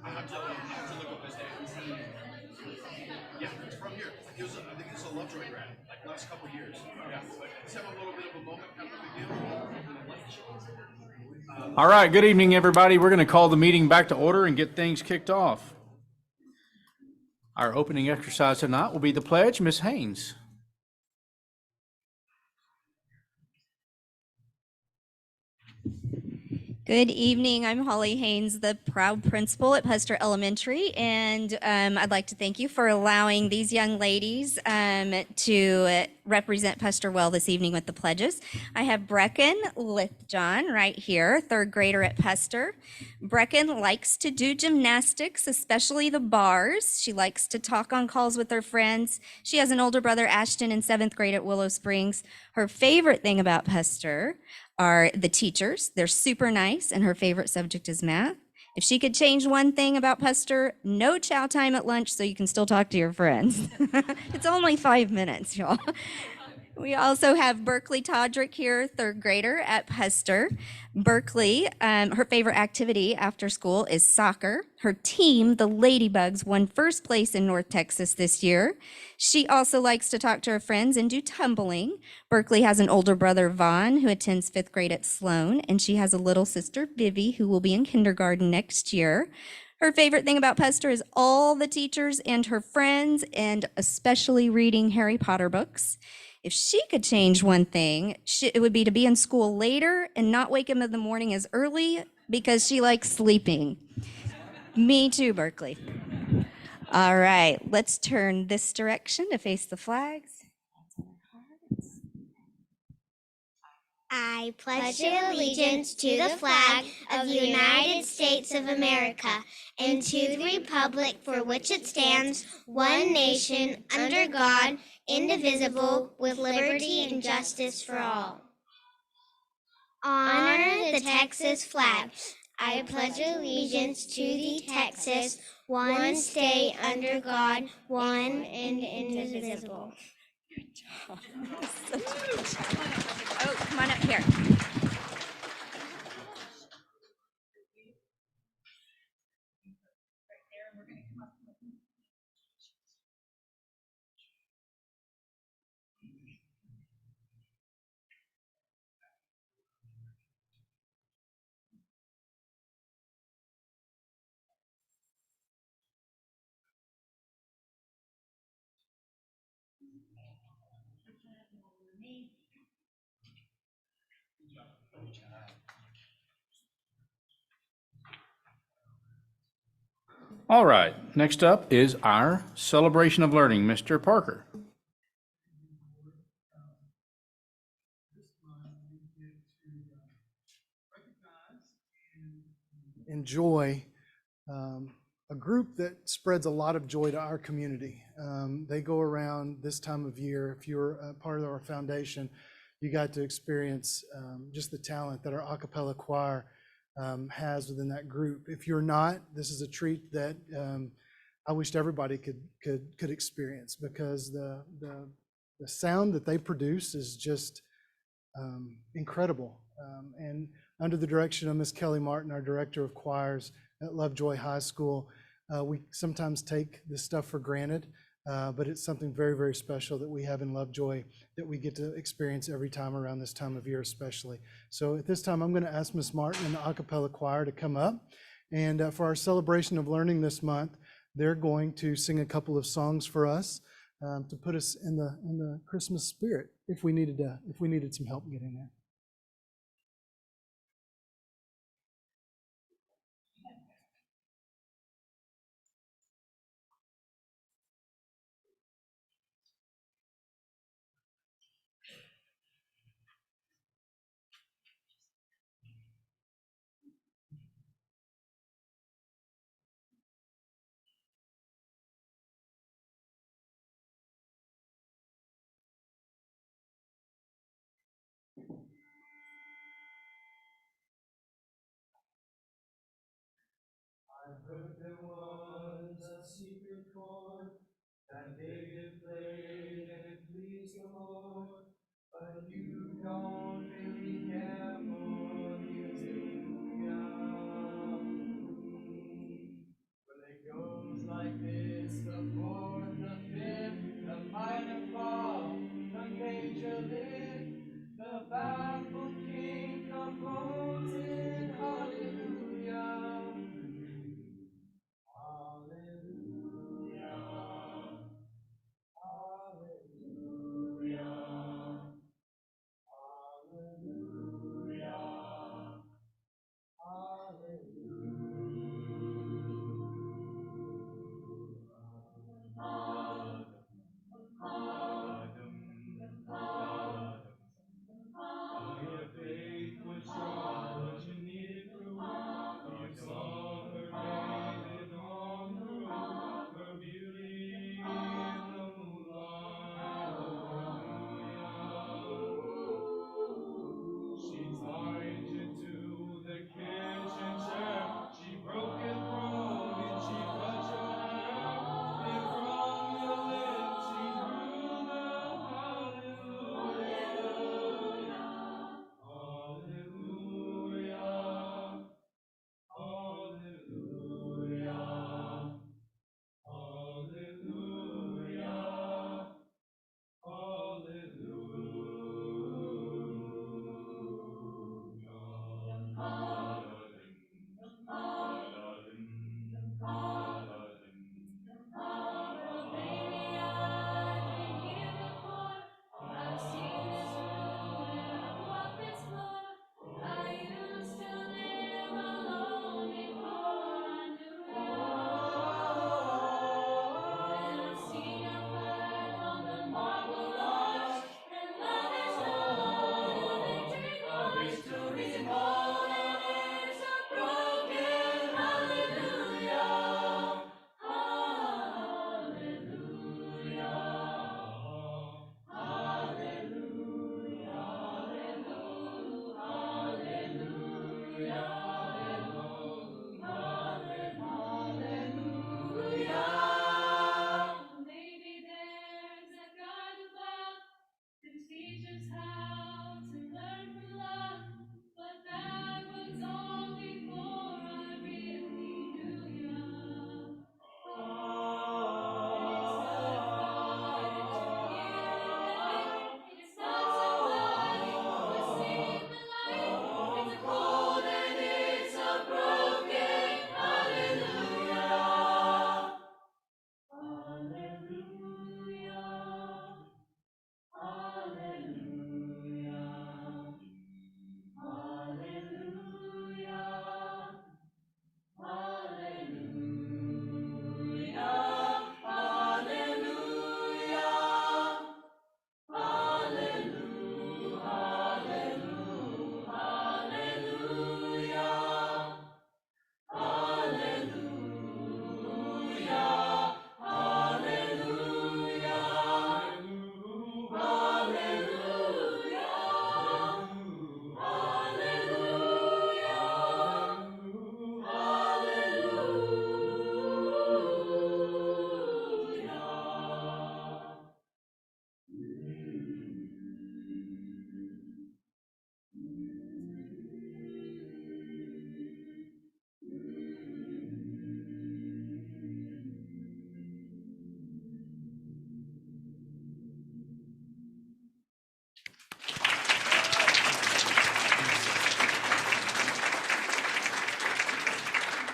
I have to look up his name. Yeah, he's from here. I think he's a Lovejoy grad, like last couple of years. Yeah, but let's have a little bit of a moment, kind of a big deal. All right, good evening, everybody. We're going to call the meeting back to order and get things kicked off. Our opening exercise tonight will be the pledge. Ms. Haynes. Good evening. I'm Holly Haynes, the proud principal at Puster Elementary, and I'd like to thank you for allowing these young ladies to represent Puster well this evening with the pledges. I have Brecken Lovejoy right here, third grader at Puster. Brecken likes to do gymnastics, especially the bars. She likes to talk on calls with her friends. She has an older brother, Ashton, in seventh grade at Willow Springs. Her favorite thing about Puster are the teachers. They're super nice, and her favorite subject is math. If she could change one thing about Puster, no chow time at lunch so you can still talk to your friends. It's only 5 minutes, y'all. We also have Berkeley Todrick here, third grader at Puster. Berkeley, her favorite activity after school is soccer. Her team, the Ladybugs, won first place in North Texas this year. She also likes to talk to her friends and do tumbling. Berkeley has an older brother, Vaughn, who attends fifth grade at Sloan, and she has a little sister, Vivi, who will be in kindergarten next year. Her favorite thing about Puster is all the teachers and her friends, and especially reading Harry Potter books. If she could change one thing, it would be to be in school later and not wake up in the morning as early because she likes sleeping. Me too, Berkeley. All right, let's turn this direction to face the flags. I pledge allegiance to the flag of the United States of America and to the republic for which it stands, one nation, under God, indivisible, with liberty and justice for all. Honor the Texas flag. I pledge allegiance to the Texas, one state under God, one and indivisible. Oh, come on up here. All right, next up is our celebration of learning, Mr. Parker. Enjoy a group that spreads a lot of joy to our community. They go around this time of year. If you're a part of our foundation, you got to experience just the talent that our a cappella choir has within that group. If you're not, this is a treat that I wished everybody could experience, because the sound that they produce is just incredible. And under the direction of Miss Kelly Martin, our director of choirs at Lovejoy High School, we sometimes take this stuff for granted, but it's something very, very special that we have in Lovejoy that we get to experience every time around this time of year especially. So at this time, I'm going to ask Miss Martin and the a cappella choir to come up. And for our celebration of learning this month, they're going to sing a couple of songs for us to put us in the Christmas spirit if we needed some help getting there. I heard there was a secret chord that David played and it pleased the Lord, but you don't really care for music.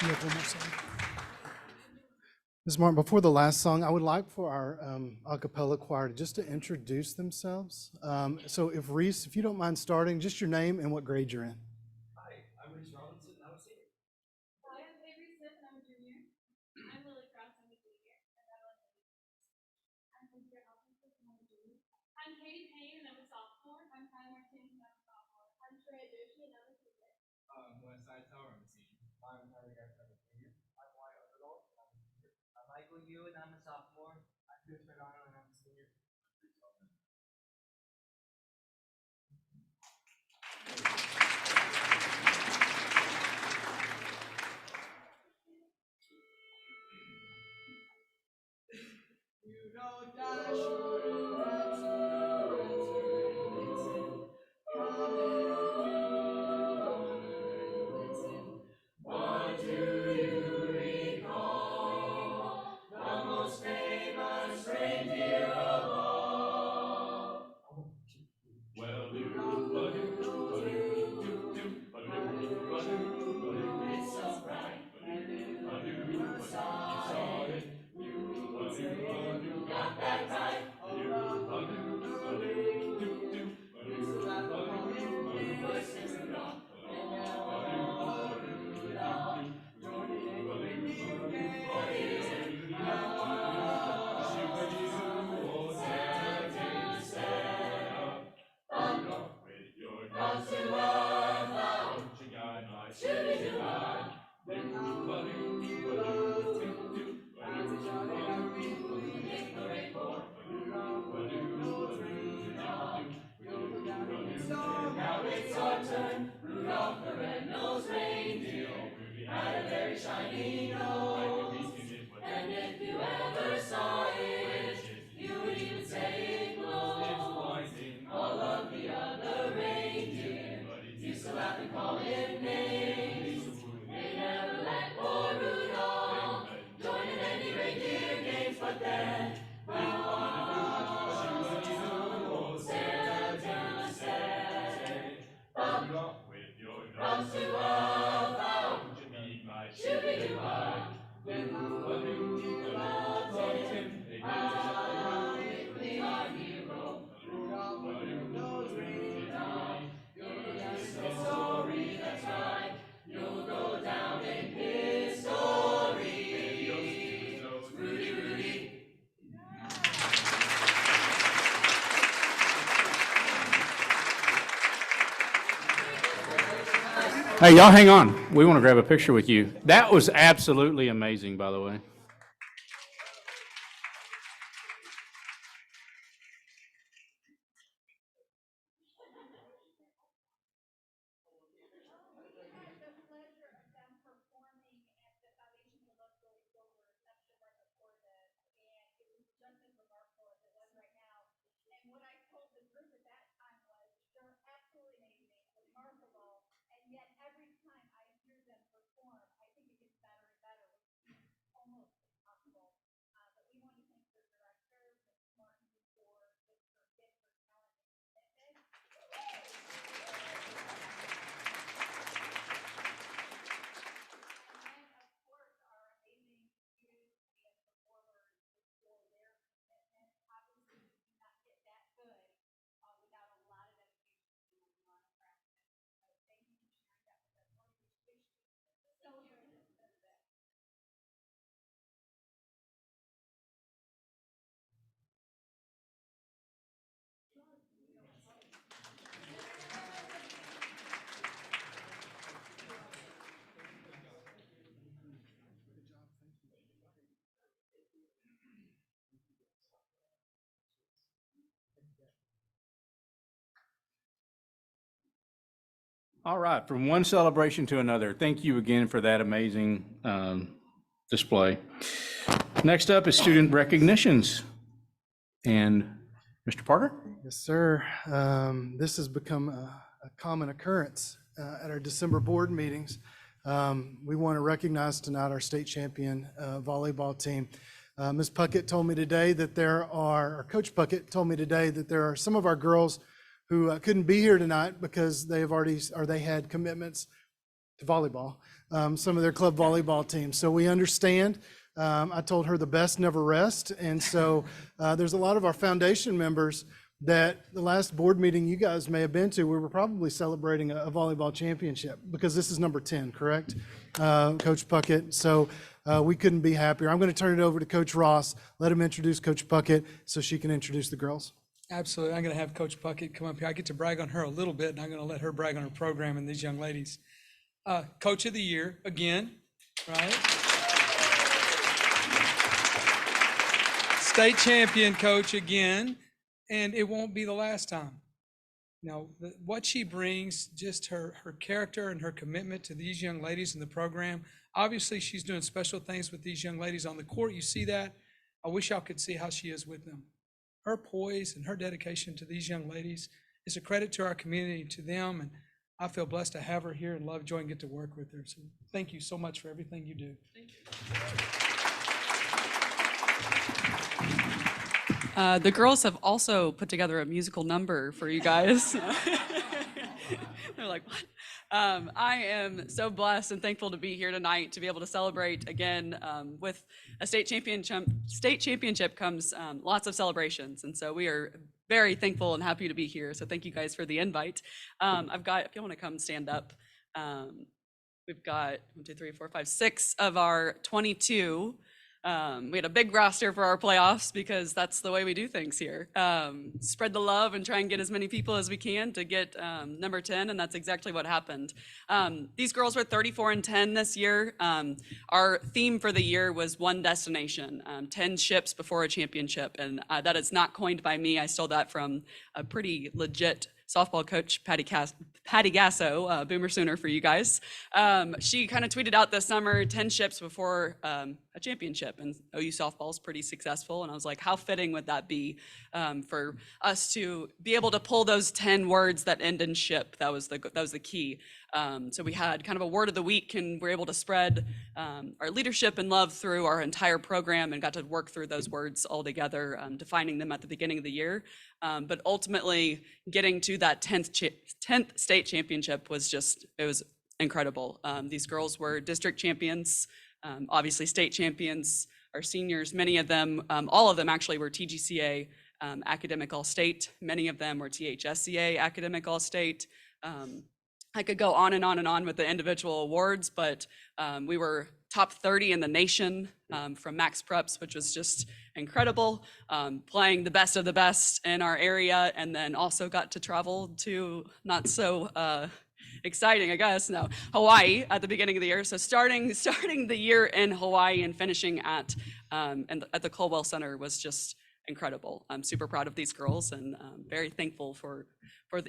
You have one more song? Ms. Martin, before the last song, I would like for our a cappella choir to introduce themselves. So if Reese, if you don't mind starting, just your name and what grade you're in. Hi, I'm Reese Robinson, and I'm a senior. Hi, I'm Avery Smith, and I'm a junior. I'm Lily Cross, I'm a junior. I'm Cynthia Hopkins, and I'm a junior. I'm Katie Payne, and I'm a sophomore. I'm Kyle Martinez, and I'm a sophomore. I'm Shreya Doshi, and I'm a senior. Westside Tower, I'm a senior. I'm Tyler Garrett, I'm a junior. I'm Wyatt Underdog, and I'm a junior. I'm Michael Yu, and I'm a sophomore. I'm Chris Pagano, and I'm a senior. You don't dash or you answer and listen. Come in, listen. What do you recall? The most famous reindeer of all. Well, it's so bright, and if you saw it, you got that right. Used to laugh and call him Voices Rudolph, and now Rudolph, Jordan and the reindeer gave Rudolph, Santa Santa, Rudolph with your nose to a bow, don't you guide my shooty-doo-eye. You love to, as a shouting out in the rainbow, Rudolph, nose Rudolph, you'll go down in history. Now it's your turn, Rudolph the red-nosed reindeer, had a very shiny nose, and if you ever saw it, you would even say it glows. All of the other reindeer used to laugh and call him names. They never let poor Rudolph join in any reindeer games, but then Santa said, Rudolph, with your nose to a bow, would you be my shooty-doo-eye? Then who loved him? They did ironically our hero, Rudolph the red-nosed reindeer. You'll go down in history, that's right. You'll go down in history. Rudy, Rudy. Hey, y'all hang on. We want to grab a picture with you. That was absolutely amazing, by the way. And what I told the group at that time was, they're absolutely amazing, remarkable, and yet every time I hear them perform, I think it gets better and better, which is almost impossible. But we want to thank the director, Ms. Martin, for just her gift, her talent, and commitment. And then, of course, our amazing students and performers for their commitment. Obviously, we do not get that good without a lot of dedication and a lot of practice. So thank you for sharing that with us. What we wish to celebrate this a bit. All right, from one celebration to another, thank you again for that amazing display. Next up is student recognitions. And Mr. Parker? Yes, sir. This has become a common occurrence at our December board meetings. We want to recognize tonight our state champion volleyball team. Ms. Puckett told me today that or Coach Puckett told me today that there are some of our girls who couldn't be here tonight because they had commitments to volleyball. some of their club volleyball teams. So we understand. I told her the best never rest. And so there's a lot of our foundation members that the last board meeting you guys may have been to, we were probably celebrating a volleyball championship because this is number 10, correct? Coach Puckett. So we couldn't be happier. I'm going to turn it over to Coach Ross. Let him introduce Coach Puckett so she can introduce the girls. Absolutely. I'm going to have Coach Puckett come up here. I get to brag on her a little bit, and I'm going to let her brag on her program and these young ladies. Coach of the Year again, right? State champion coach again, and it won't be the last time. Now, what she brings, just her character and her commitment to these young ladies in the program. Obviously, she's doing special things with these young ladies on the court. You see that. I wish y'all could see how she is with them. Her poise and her dedication to these young ladies is a credit to our community, to them, and I feel blessed to have her here in Lovejoy and get to work with her. So thank you so much for everything you do. Thank you. The girls have also put together a musical number for you guys. They're like, what? I am so blessed and thankful to be here tonight to be able to celebrate again. With a state championship comes lots of celebrations, and so we are very thankful and happy to be here. So thank you guys for the invite. I've got, if you want to come stand up, we've got 1, 2, 3, 4, 5, 6 of our 22. We had a big roster for our playoffs because that's the way we do things here. Spread the love and try and get as many people as we can to get number 10, and that's exactly what happened. These girls were 34-10 this year. Our theme for the year was one destination, 10 ships before a championship, and that is not coined by me. I stole that from a pretty legit softball coach, Patty Gasso, Boomer Sooner for you guys. She kind of tweeted out this summer, 10 ships before a championship, and OU softball is pretty successful. And I was like, how fitting would that be for us to be able to pull those 10 words that end in ship? That was the key. So we had kind of a word of the week, and we're able to spread our leadership and love through our entire program and got to work through those words all together, defining them at the beginning of the year. But ultimately getting to that 10th state championship was it was incredible. These girls were district champions, obviously state champions. Our seniors, many of them, all of them actually were TGCA Academic All-State. Many of them were THSCA Academic All-State. I could go on and on and on with the individual awards, but we were top 30 in the nation from Max Preps, which was just incredible, playing the best of the best in our area, and then also got to travel to not so exciting, I guess, no, Hawaii at the beginning of the year. So starting the year in Hawaii and finishing at the Colwell Center was just incredible. I'm super proud of these girls and very thankful for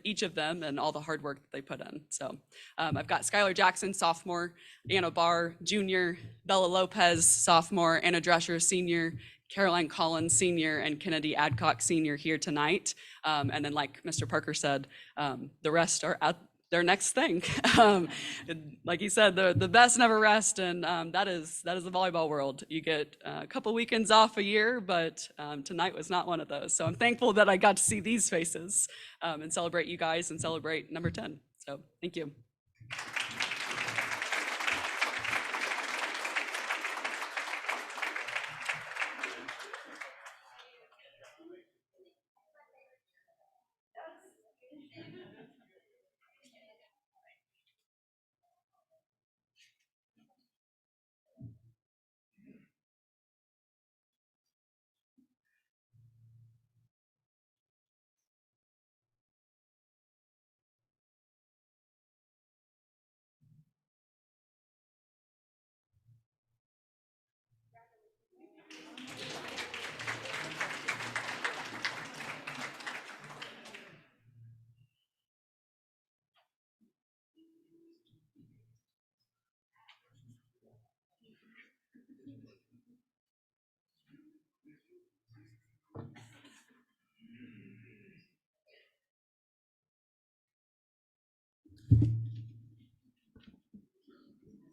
each of them and all the hard work that they put in. So I've got Skylar Jackson, sophomore, Anna Barr, junior, Bella Lopez, sophomore, Anna Drescher, senior, Caroline Collins, senior, and Kennedy Adcock, senior, here tonight. And then, like Mr. Parker said, the rest are at their next thing. Like he said, the best never rest, and that is the volleyball world. You get a couple weekends off a year, but tonight was not one of those. So I'm thankful that I got to see these faces and celebrate you guys and celebrate number 10. So thank you.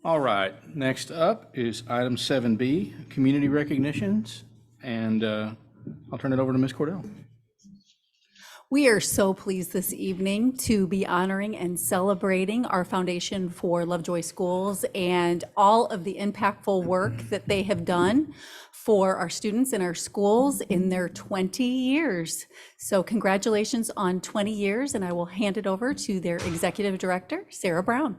All right, next up is item 7B, community recognitions, and I'll turn it over to Ms. Cordell. We are so pleased this evening to be honoring and celebrating our Foundation for Lovejoy Schools and all of the impactful work that they have done for our students in our schools in their 20 years. So congratulations on 20 years, and I will hand it over to their Executive Director, Sarah Brown.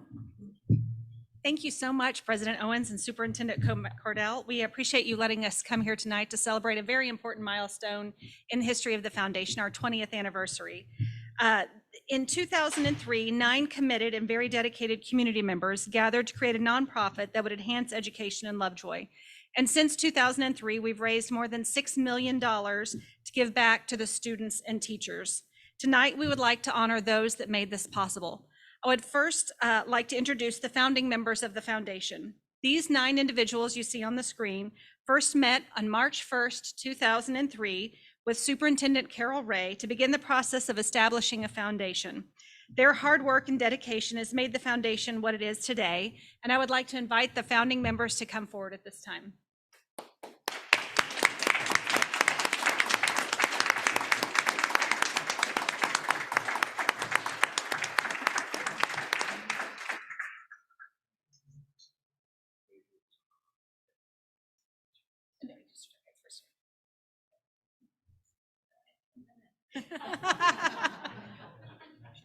Thank you so much, President Owens and Superintendent Cordell. We appreciate you letting us come here tonight to celebrate a very important milestone in the history of the foundation, our 20th anniversary. In 2003, 9 committed and very dedicated community members gathered to create a nonprofit that would enhance education in Lovejoy. And since 2003, we've raised more than $6 million to give back to the students and teachers. Tonight, we would like to honor those that made this possible. I would first like to introduce the founding members of the foundation. These 9 individuals you see on the screen first met on March 1st, 2003 with Superintendent Carol Ray to begin the process of establishing a foundation. Their hard work and dedication has made the foundation what it is today, and I would like to invite the founding members to come forward at this time.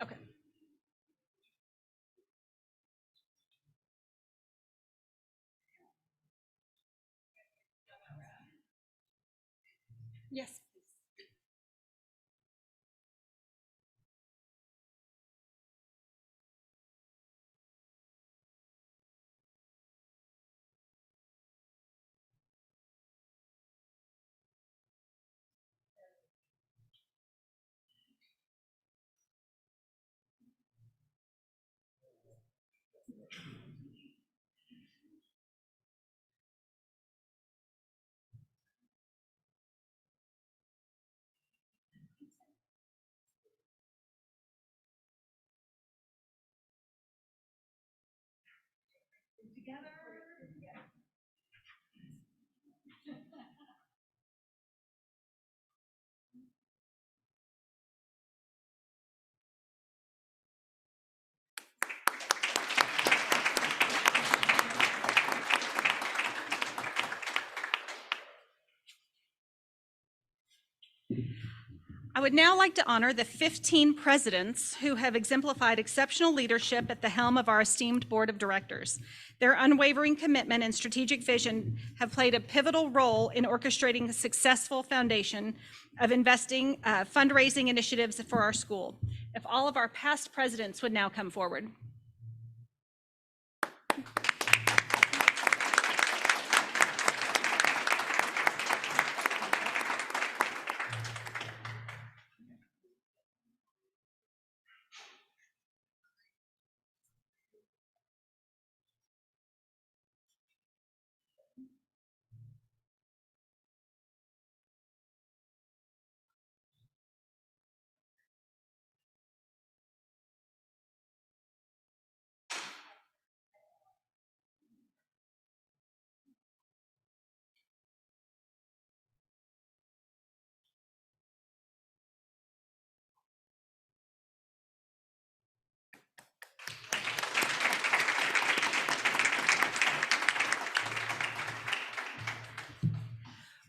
Okay. Yes. I would now like to honor the 15 presidents who have exemplified exceptional leadership at the helm of our esteemed board of directors. Their unwavering commitment and strategic vision have played a pivotal role in orchestrating the successful foundation of fundraising initiatives for our school. If all of our past presidents would now come forward.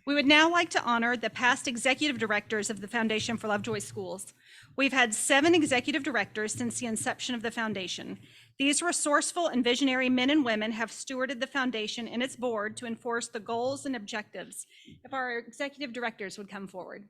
We would now like to honor the past executive directors of the Foundation for Lovejoy Schools. We've had 7 executive directors since the inception of the foundation. These resourceful and visionary men and women have stewarded the foundation and its board to enforce the goals and objectives. If our executive directors would come forward.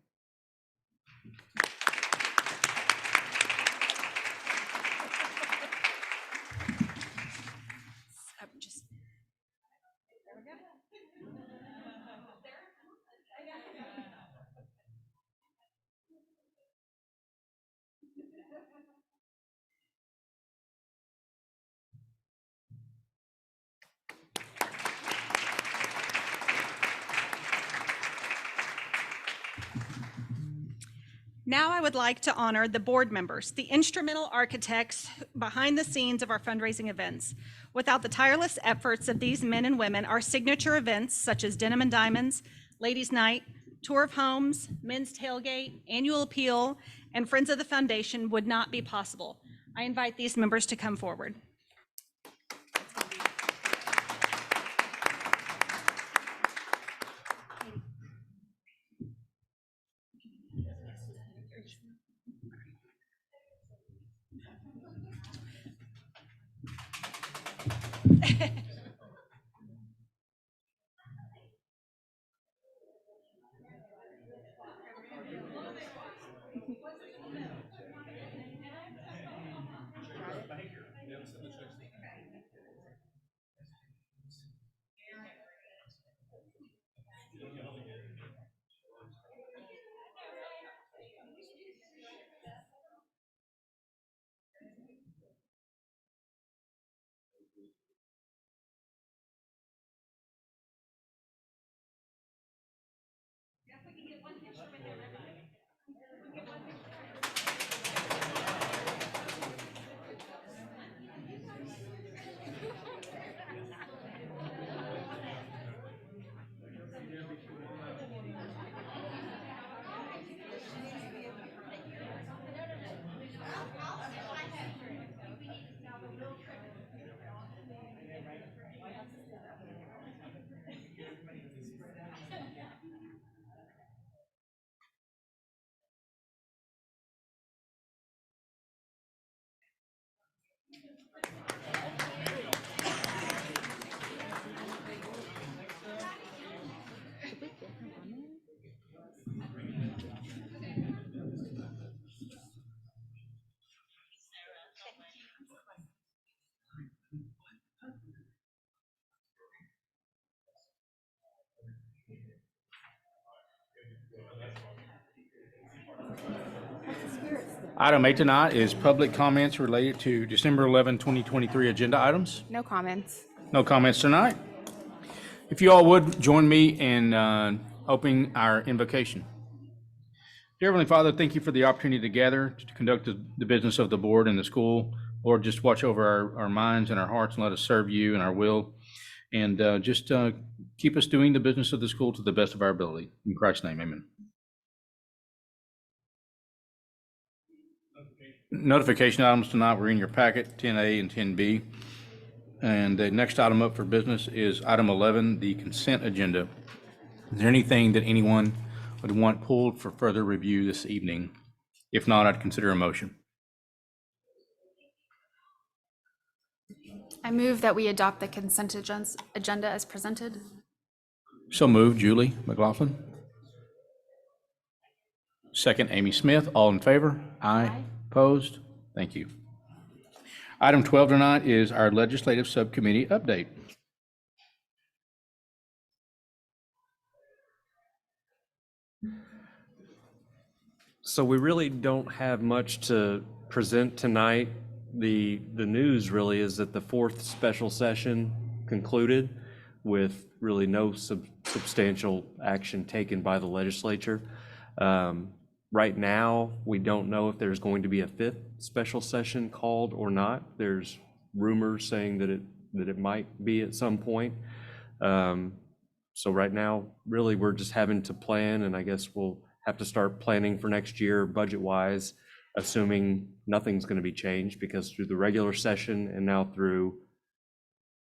Now I would like to honor the board members, the instrumental architects behind the scenes of our fundraising events. Without the tireless efforts of these men and women, our signature events such as Denim and Diamonds, Ladies' Night, tour of homes, men's tailgate, annual appeal, and Friends of the Foundation would not be possible. I invite these members to come forward. Item 8 tonight is public comments related to December 11, 2023 agenda items. No comments. No comments tonight. If you all would join me in opening our invocation. Dear Heavenly Father, thank you for the opportunity to gather to conduct the business of the board and the school. Lord, just watch over our minds and our hearts and let us serve you and our will. And just keep us doing the business of the school to the best of our ability. In Christ's name, amen. Notification items tonight were in your packet, 10A and 10B. And the next item up for business is item 11, the consent agenda. Is there anything that anyone would want pulled for further review this evening? If not, I'd consider a motion. I move that we adopt the consent agenda as presented. So moved, Julie McLaughlin. Second, Amy Smith. All in favor? Aye. Opposed? Thank you. Item 12 tonight is our legislative subcommittee update. So we really don't have much to present tonight. The news really is that the fourth special session concluded with really no substantial action taken by the legislature. Right now, we don't know if there's going to be a fifth special session called or not. There's rumors saying that it might be at some point. So right now, really, we're just having to plan, and I guess we'll have to start planning for next year budget-wise, assuming nothing's going to be changed, because through the regular session and now through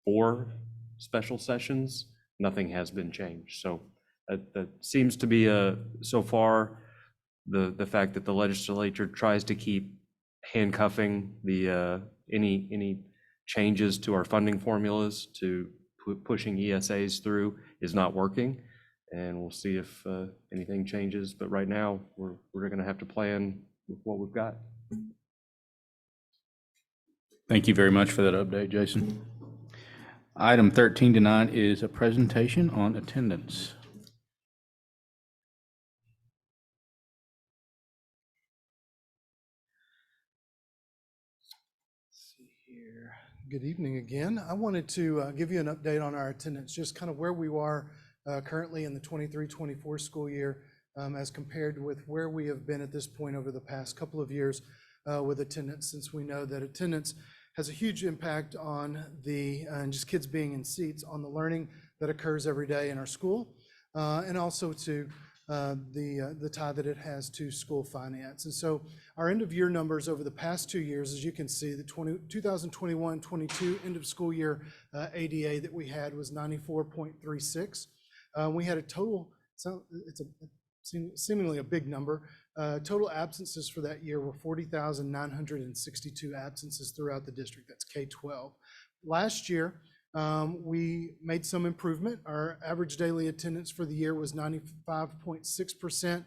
4 special sessions, nothing has been changed. So that seems to be so far the fact that the legislature tries to keep handcuffing the any changes to our funding formulas to pushing ESAs through is not working, and we'll see if anything changes. But right now, we're going to have to plan with what we've got. Thank you very much for that update, Jason. Item 13 tonight is a presentation on attendance. Good evening again. I wanted to give you an update on our attendance, just kind of where we are currently in the 23-24 school year as compared with where we have been at this point over the past couple of years with attendance, since we know that attendance has a huge impact on the just kids being in seats, on the learning that occurs every day in our school, and also to the tie that it has to school finance. And so our end of year numbers over the past 2 years, as you can see, the 2021-22 end of school year ADA that we had was 94.36. We had a total, so it's seemingly a big number. Total absences for that year were 40,962 absences throughout the district. That's K-12. Last year, we made some improvement. Our average daily attendance for the year was 95.6%.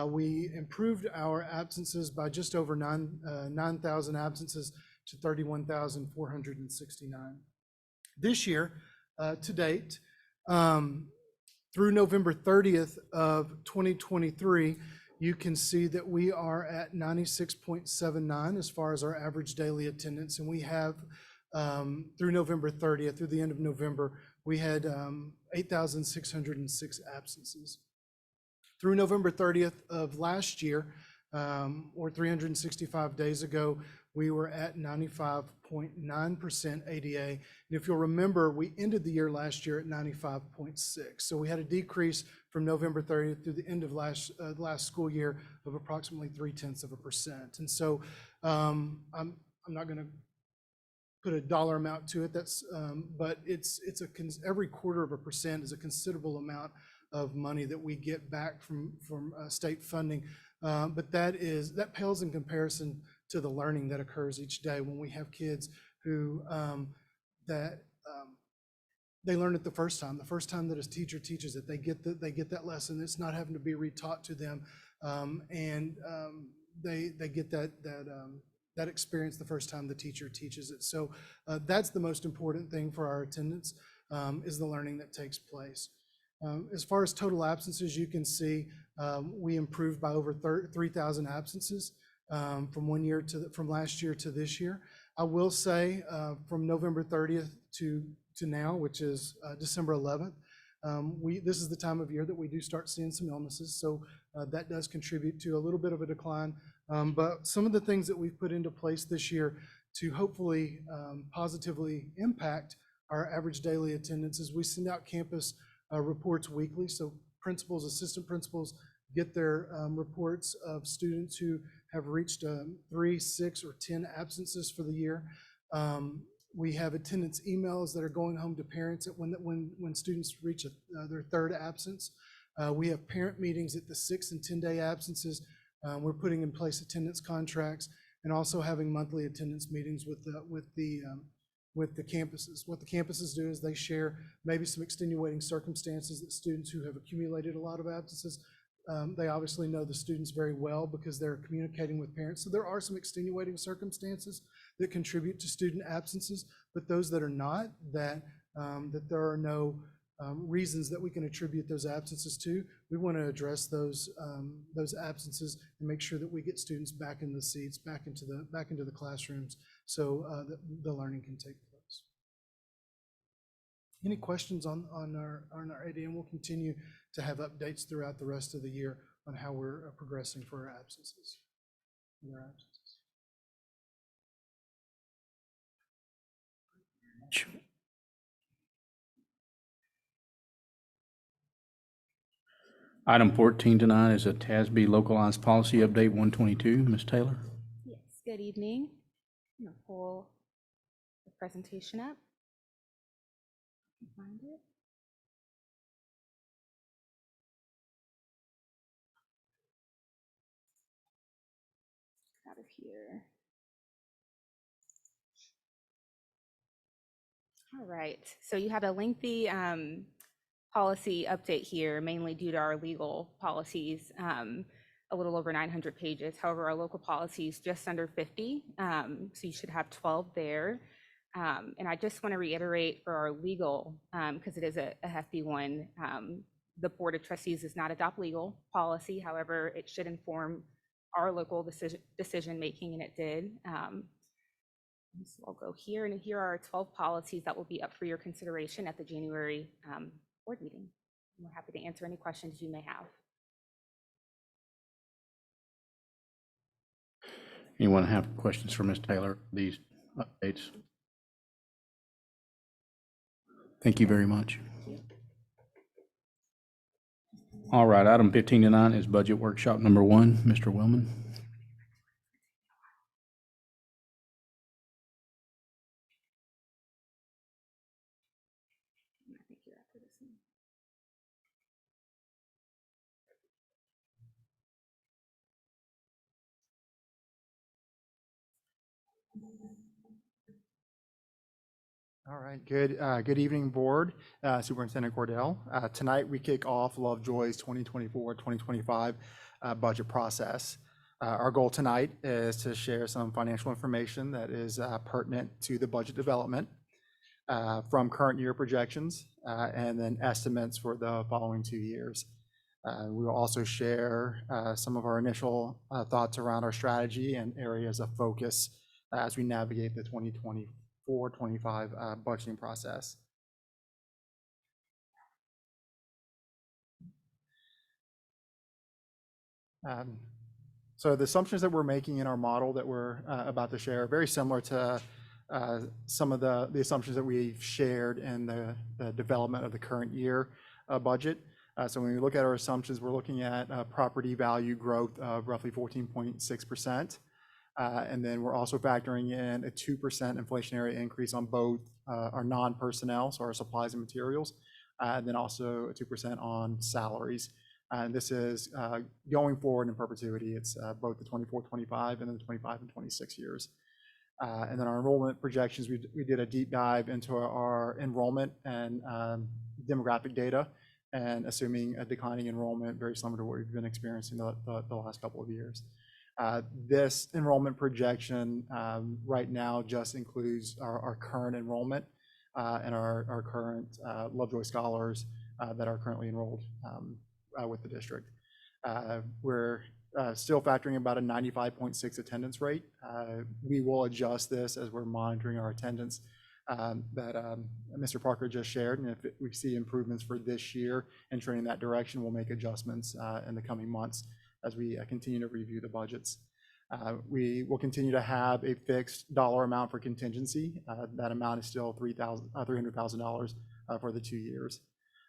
We improved our absences by just over 9,000 absences to 31,469. This year, to date, through November 30th of 2023, you can see that we are at 96.79 as far as our average daily attendance, and we have through November 30th, through the end of November, we had 8,606 absences. Through November 30th of last year, or 365 days ago, we were at 95.9% ADA. And if you'll remember, we ended the year last year at 95.6. So we had a decrease from November 30th through the end of last school year of approximately 0.3%. And so I'm not going to put a dollar amount to it. That's but every 0.25% is a considerable amount of money that we get back from state funding. But that pales in comparison to the learning that occurs each day when we have kids who they learn it the first time that a teacher teaches it, they get that lesson. It's not having to be retaught to them, and they get that experience the first time the teacher teaches it. So that's the most important thing for our attendance, is the learning that takes place. As far as total absences, you can see we improved by over 3,000 absences from last year to this year. I will say from November 30th to now, which is December 11th, this is the time of year that we do start seeing some illnesses. So that does contribute to a little bit of a decline. But some of the things that we've put into place this year to hopefully positively impact our average daily attendance is we send out campus reports weekly. So principals, assistant principals get their reports of students who have reached 3, 6, or 10 absences for the year. We have attendance emails that are going home to parents when students reach their 3rd absence. We have parent meetings at the 6 and 10-day absences. We're putting in place attendance contracts and also having monthly attendance meetings with the campuses. What the campuses do is they share maybe some extenuating circumstances that students who have accumulated a lot of absences, they obviously know the students very well because they're communicating with parents. So there are some extenuating circumstances that contribute to student absences, but those that are not, that there are no reasons that we can attribute those absences to, we want to address those absences and make sure that we get students back in the seats, back into the classrooms, so that the learning can take place. Any questions on our AD? And we'll continue to have updates throughout the rest of the year on how we're progressing for our absences. Item 14 tonight is a TASB localized policy update 122. Ms. Taylor? Yes, good evening. I'm going to pull the presentation up. Find it. Out of here. All right, so you have a lengthy policy update here, mainly due to our legal policies, a little over 900 pages. However, our local policies just under 50, so you should have 12 there. And I just want to reiterate for our legal, because it is a hefty one, the Board of Trustees does not adopt legal policy. However, it should inform our local decision making, and it did. So I'll go here, and here are 12 policies that will be up for your consideration at the January board meeting. We're happy to answer any questions you may have. Anyone have questions for Ms. Taylor, these updates? Thank you very much. All right, item 15 to 9 is budget workshop number 1. Mr. Wellman. All right, good evening, board, Superintendent Cordell. Tonight, we kick off Lovejoy's 2024-2025 budget process. Our goal tonight is to share some financial information that is pertinent to the budget development from current year projections and then estimates for the following 2 years. We will also share some of our initial thoughts around our strategy and areas of focus as we navigate the 2024-25 budgeting process. So the assumptions that we're making in our model that we're about to share are very similar to some of the assumptions that we've shared in the development of the current year budget. So when we look at our assumptions, we're looking at property value growth of roughly 14.6%. And then we're also factoring in a 2% inflationary increase on both our non-personnel, so our supplies and materials, and then also a 2% on salaries. And this is going forward in perpetuity. It's both the 24-25 and then the 25 and 26 years. And then our enrollment projections, we did a deep dive into our enrollment and demographic data, and assuming a declining enrollment very similar to what we've been experiencing the last couple of years. This enrollment projection right now just includes our current enrollment and our current Lovejoy scholars that are currently enrolled with the district. We're still factoring about a 95.6 attendance rate. We will adjust this as we're monitoring our attendance that Mr. Parker just shared, and if we see improvements for this year and trending that direction, we'll make adjustments in the coming months as we continue to review the budgets. We will continue to have a fixed dollar amount for contingency. That amount is still $300,000 for the 2 years.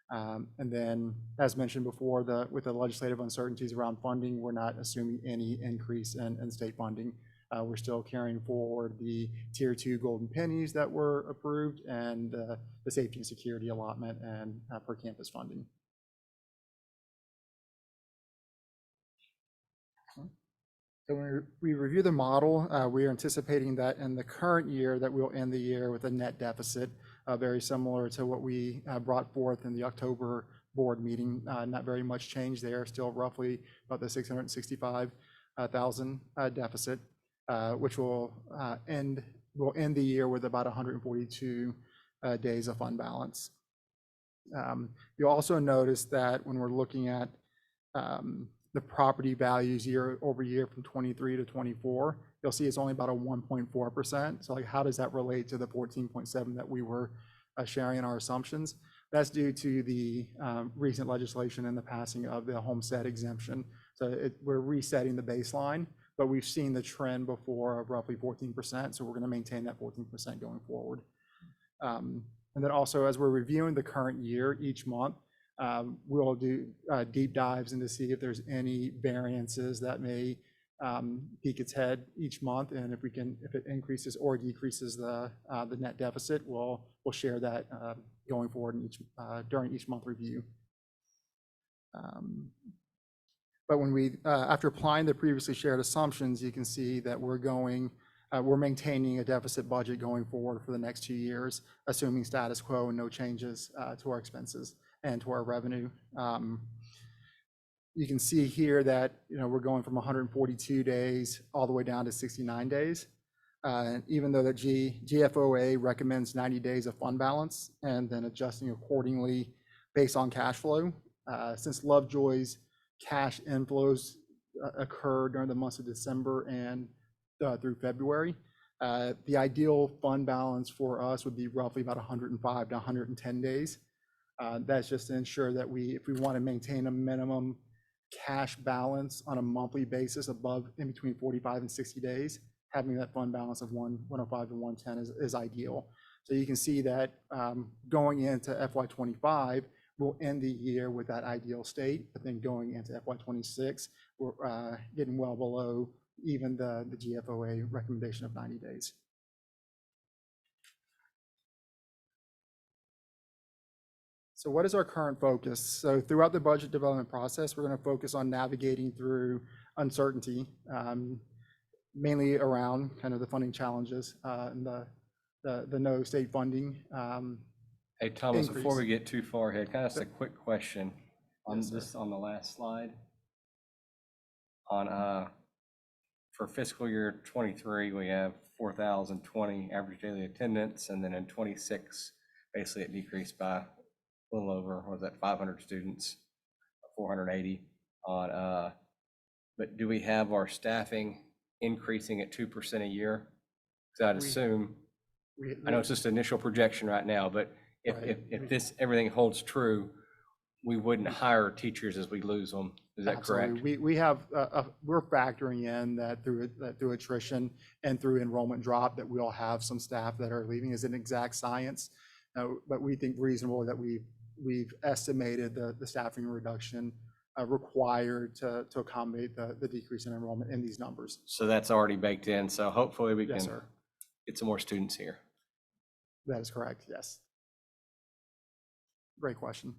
And then, as mentioned before, with the legislative uncertainties around funding, we're not assuming any increase in state funding. We're still carrying forward the Tier 2 golden pennies that were approved and the safety and security allotment and per campus funding. So when we review the model, we are anticipating that in the current year that we'll end the year with a net deficit very similar to what we brought forth in the October board meeting. Not very much change there, still roughly about the $665,000 deficit, which will end the year with about 142 days of fund balance. You'll also notice that when we're looking at the property values year over year from 23 to 24, you'll see it's only about a 1.4%. So like, how does that relate to the 14.7 that we were sharing in our assumptions? That's due to the recent legislation and the passing of the homestead exemption. So we're resetting the baseline, but we've seen the trend before of roughly 14%. So we're going to maintain that 14% going forward. And then also, as we're reviewing the current year each month, we'll do deep dives into see if there's any variances that may peek its head each month, and if it increases or decreases the net deficit, we'll share that going forward during each month review. But when we after applying the previously shared assumptions, you can see that we're maintaining a deficit budget going forward for the next 2 years, assuming status quo and no changes to our expenses and to our revenue. You can see here that we're going from 142 days all the way down to 69 days. Even though the GFOA recommends 90 days of fund balance and then adjusting accordingly based on cash flow, since Lovejoy's cash inflows occur during the months of December and through February, the ideal fund balance for us would be roughly about 105 to 110 days. That's just to ensure that if we want to maintain a minimum cash balance on a monthly basis in between 45 and 60 days, having that fund balance of 105 to 110 is ideal. So you can see that going into FY25, we'll end the year with that ideal state, but then going into FY26, we're getting well below even the GFOA recommendation of 90 days. So what is our current focus? So throughout the budget development process, we're going to focus on navigating through uncertainty, mainly around kind of the funding challenges and the no state funding. Hey, Thomas, increase. before we get too far ahead, can I ask a quick question on Yes, sir. this, on the last slide? On, for fiscal year 23, we have 4,020 average daily attendance, and then in 26, basically it decreased by a little over, what was that, 500 students, 480 on, but do we have our staffing increasing at 2% a year? Because I'd assume, I know it's just initial projection right now, but if this, everything holds true, we wouldn't hire teachers as we lose them. Is that Absolutely. correct? We have, we're factoring in that through attrition and through enrollment drop, that we'll have some staff that are leaving. Is an exact science, but we think reasonable that we've estimated the staffing reduction required to accommodate the decrease in enrollment in these numbers. So that's already baked in. So hopefully we Yes, can sir. get some more students here. That is correct, yes. Great question.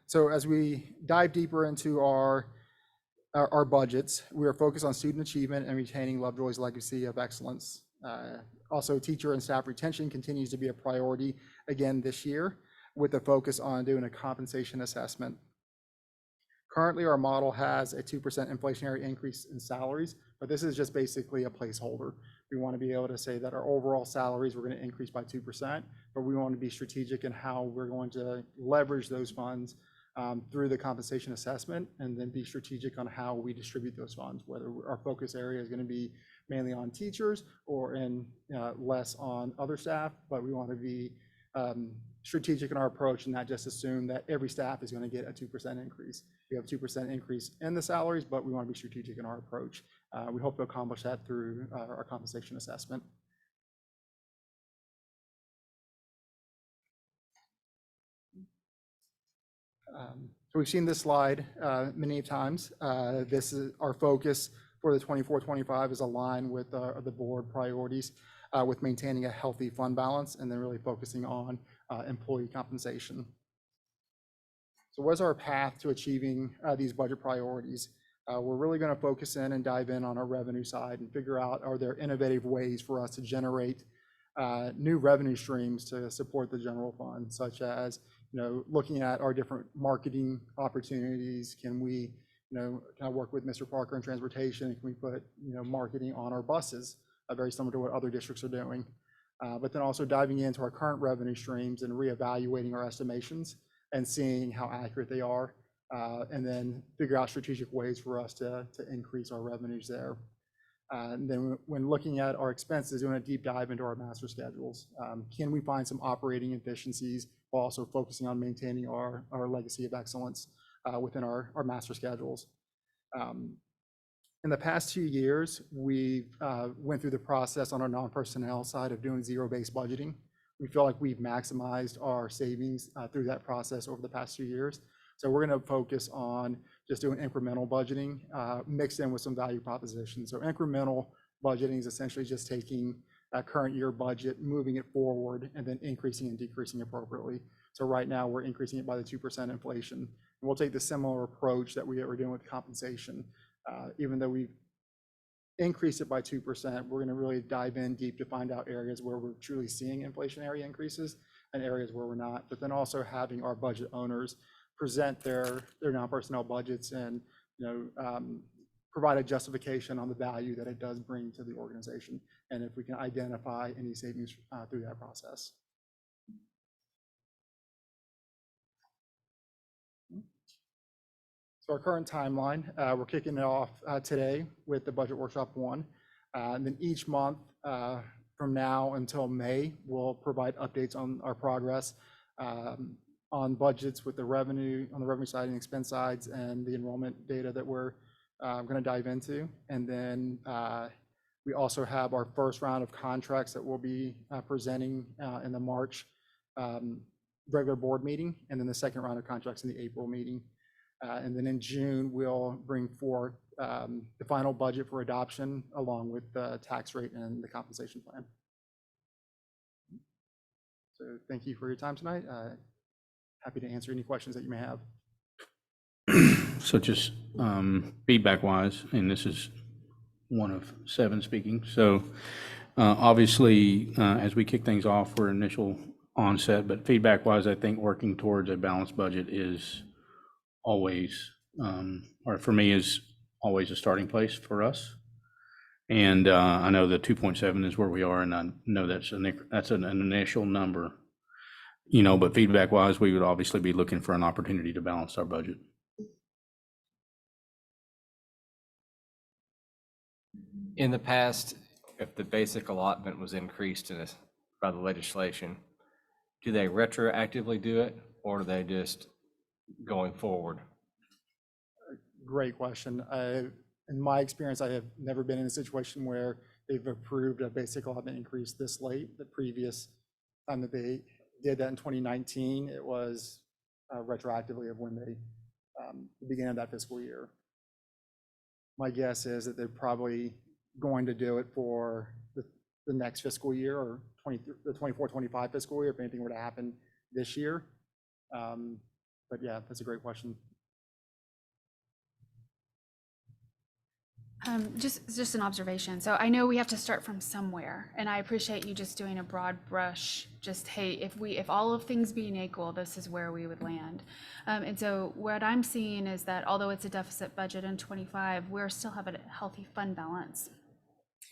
So as we dive deeper into our budgets, we are focused on student achievement and retaining Lovejoy's legacy of excellence. Also, teacher and staff retention continues to be a priority again this year, with a focus on doing a compensation assessment. Currently, our model has a 2% inflationary increase in salaries, but this is just basically a placeholder. We want to be able to say that our overall salaries were going to increase by 2%, but we want to be strategic in how we're going to leverage those funds through the compensation assessment, and then be strategic on how we distribute those funds, whether our focus area is going to be mainly on teachers or in less on other staff, but we want to be strategic in our approach and not just assume that every staff is going to get a 2% increase. We have a 2% increase in the salaries, but we want to be strategic in our approach. We hope to accomplish that through our compensation assessment. So we've seen this slide many times. This is our focus for the 24-25 is aligned with the board priorities, with maintaining a healthy fund balance and then really focusing on employee compensation. So what's our path to achieving these budget priorities? We're really going to focus in and dive in on our revenue side and figure out, are there innovative ways for us to generate new revenue streams to support the general fund, such as looking at our different marketing opportunities. Can we kind of work with Mr. Parker in transportation? Can we put marketing on our buses, very similar to what other districts are doing? But then also diving into our current revenue streams and reevaluating our estimations and seeing how accurate they are, and then figure out strategic ways for us to increase our revenues there. And then when looking at our expenses, doing a deep dive into our master schedules. Can we find some operating efficiencies while also focusing on maintaining our legacy of excellence within our master schedules? In the past 2 years, we went through the process on our non-personnel side of doing zero-based budgeting. We feel like we've maximized our savings through that process over the past 2 years. So we're going to focus on just doing incremental budgeting mixed in with some value propositions. So incremental budgeting is essentially just taking a current year budget, moving it forward, and then increasing and decreasing appropriately. So right now we're increasing it by the 2% inflation. And we'll take the similar approach that we are doing with compensation. Even though we've increased it by 2%, we're going to really dive in deep to find out areas where we're truly seeing inflationary increases and areas where we're not. But then also having our budget owners present their non-personnel budgets and provide a justification on the value that it does bring to the organization, and if we can identify any savings through that process. So our current timeline, we're kicking it off today with the Budget Workshop 1. And then each month from now until May, we'll provide updates on our progress on budgets with the revenue, on the revenue side and expense sides, and the enrollment data that we're going to dive into. And then We also have our first round of contracts that we'll be presenting in the March regular board meeting, and then the second round of contracts in the April meeting. And then in June, we'll bring forth the final budget for adoption along with the tax rate and the compensation plan. So thank you for your time tonight. Happy to answer any questions that you may have. So just feedback wise, and this is one of 7 speaking. So obviously, as we kick things off for initial onset, but feedback wise, I think working towards a balanced budget is always, or for me, is always a starting place for us. And I know the 2.7 is where we are, and I know that's an initial number, you know, but feedback wise, we would obviously be looking for an opportunity to balance our budget. In the past, if the basic allotment was increased by the legislation, do they retroactively do it, or do they just going forward? Great question. In my experience, I have never been in a situation where they've approved a basic allotment increase this late. The previous time that they did that in 2019, it was retroactively of when they began that fiscal year. My guess is that they're probably going to do it for the next fiscal year, or the 24-25 fiscal year, if anything were to happen this year. But yeah, that's a great question. Just an observation. So I know we have to start from somewhere, and I appreciate you just doing a broad brush, just, hey, if all of things being equal, this is where we would land. And so what I'm seeing is that although it's a deficit budget in 25, we're still have a healthy fund balance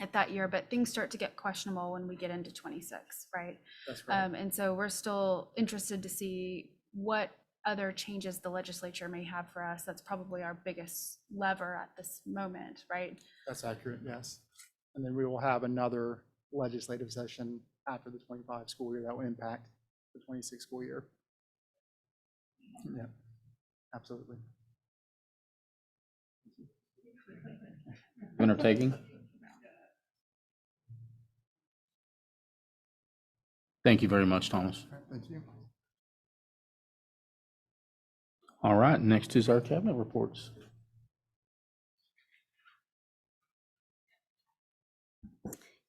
at that year, but things start to get questionable when we get into 26, right? That's right. And so we're still interested to see what other changes the legislature may have for us. That's probably our biggest lever at this moment, right? That's accurate, yes. And then we will have another legislative session after the 25 school year that will impact the 26 school year. Yeah, absolutely. Winner taking. Thank you very much, Thomas. Thank you. All right, next is our cabinet reports.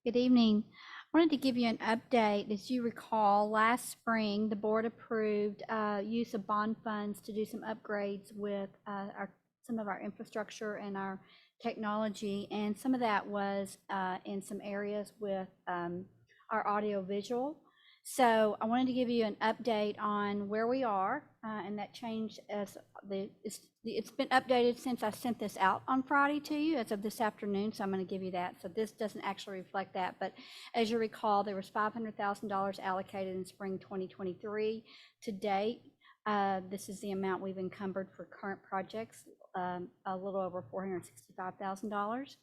Good evening. I wanted to give you an update. As you recall, last spring, the board approved use of bond funds to do some upgrades with some of our infrastructure and our technology. And some of that was in some areas with our audio visual. So I wanted to give you an update on where we are, and that changed as it's been updated since I sent this out on Friday to you as of this afternoon. So I'm going to give you that. So this doesn't actually reflect that, but as you recall, there was $500,000 allocated in spring 2023 to date. This is the amount we've encumbered for current projects, a little over $465,000.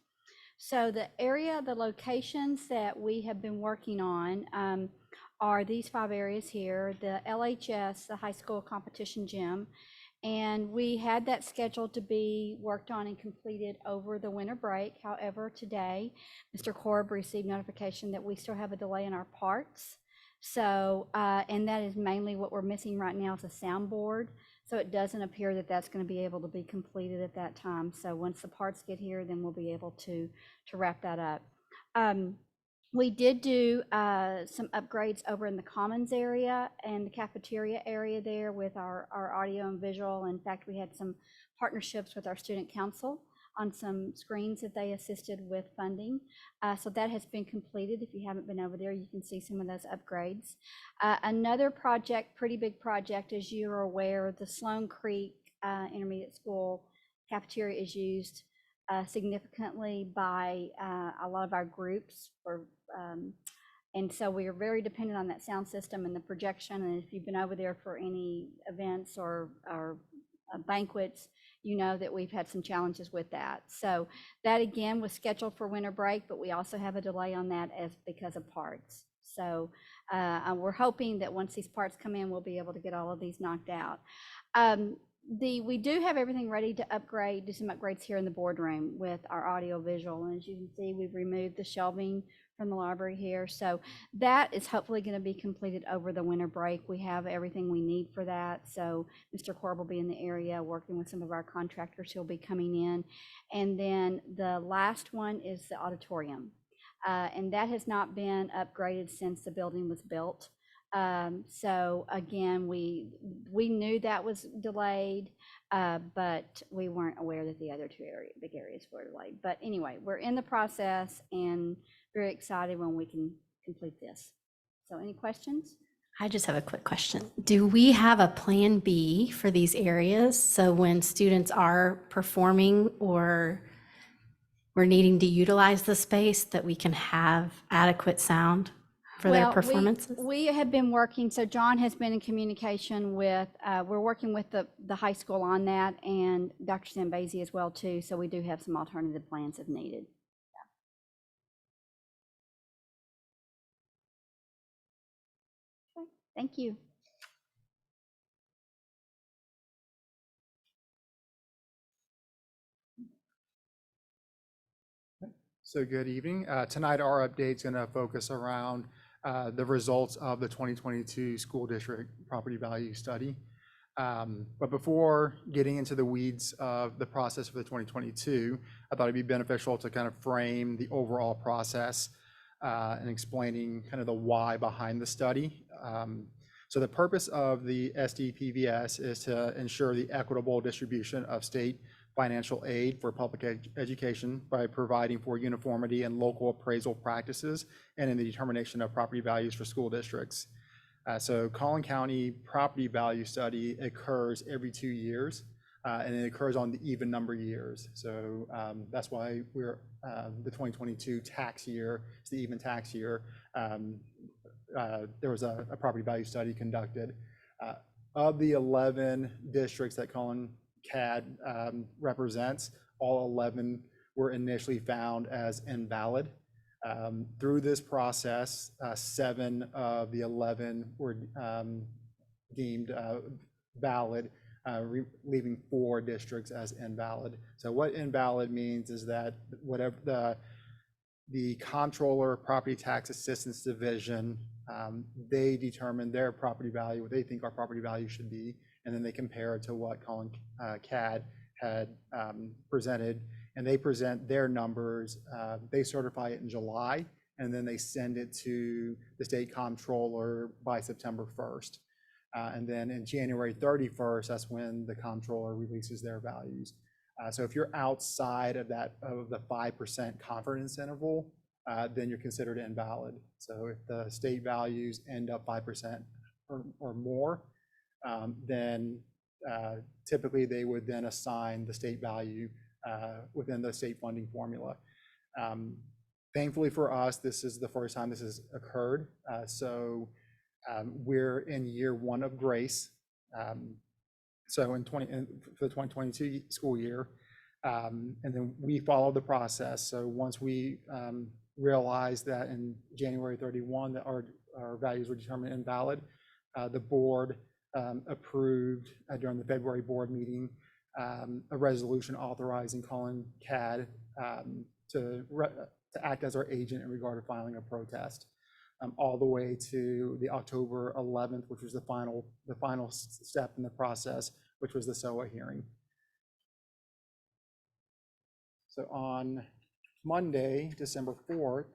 So the locations that we have been working on are these 5 areas here: the LHS, the high school competition gym, and we had that scheduled to be worked on and completed over the winter break. However, today, Mr. Korb received notification that we still have a delay in our parts. So, and that is mainly what we're missing right now is a soundboard. So it doesn't appear that that's going to be able to be completed at that time. So once the parts get here, then we'll be able to wrap that up. We did do some upgrades over in the commons area and the cafeteria area there with our audio and visual. In fact, we had some partnerships with our student council on some screens that they assisted with funding. So that has been completed. If you haven't been over there, you can see some of those upgrades. Another project, pretty big project, as you are aware, the Sloan Creek Intermediate School cafeteria is used significantly by a lot of our groups and so we are very dependent on that sound system and the projection. And if you've been over there for any events or banquets, you know that we've had some challenges with that. So that again was scheduled for winter break, but we also have a delay on that because of parts. So we're hoping that once these parts come in, we'll be able to get all of these knocked out. we do have everything ready to do some upgrades here in the boardroom with our audio visual. And as you can see, we've removed the shelving from the library here. So that is hopefully going to be completed over the winter break. We have everything we need for that. So Mr. Corb will be in the area working with some of our contractors who'll be coming in. And then the last one is the auditorium. And that has not been upgraded since the building was built. So again, we knew that was delayed, but we weren't aware that the other two big areas were delayed. But anyway, we're in the process and very excited when we can complete this. So any questions? I just have a quick question. Do we have a plan B for these areas? So when students are performing or we're needing to utilize the space, that we can have adequate sound for their performances? We have been working, so John has been in communication with, we're working with the high school on that, and Dr. Zambezi as well too, so we do have some alternative plans if needed. Yeah. Okay, thank you. So good evening. Tonight, our update is going to focus around the results of the 2022 school district property value study. But before getting into the weeds of the process for the 2022, I thought it'd be beneficial to kind of frame the overall process and explaining kind of the why behind the study. So the purpose of the SDPVS is to ensure the equitable distribution of state financial aid for public education by providing for uniformity in local appraisal practices and in the determination of property values for school districts. So Collin County property value study occurs every 2 years, and it occurs on the even number years. So that's why we're the 2022 tax year, it's the even tax year. There was a property value study conducted. Of the 11 districts that Collin CAD represents, all 11 were initially found as invalid. Through this process, 7 of the 11 were deemed valid, leaving 4 districts as invalid. So what invalid means is that whatever the Comptroller Property Tax Assistance Division, they determine their property value, what they think our property value should be, and then they compare it to what Collin CAD had presented, and they present their numbers. They certify it in July, and then they send it to the state comptroller by September 1st. And then in January 31st, that's when the comptroller releases their values. So if you're outside of the 5% confidence interval, then you're considered invalid. So if the state values end up 5% or more, then typically they would then assign the state value within the state funding formula. Thankfully for us, this is the first time this has occurred. So we're in year 1 of grace. So for the 2022 school year, and then we follow the process. So once we realized that in January 31 that our values were determined invalid, the board approved during the February board meeting a resolution authorizing Collin CAD to act as our agent in regard to filing a protest, all the way to the October 11th, which was the final step in the process, which was the SOA hearing. So on Monday, December 4th,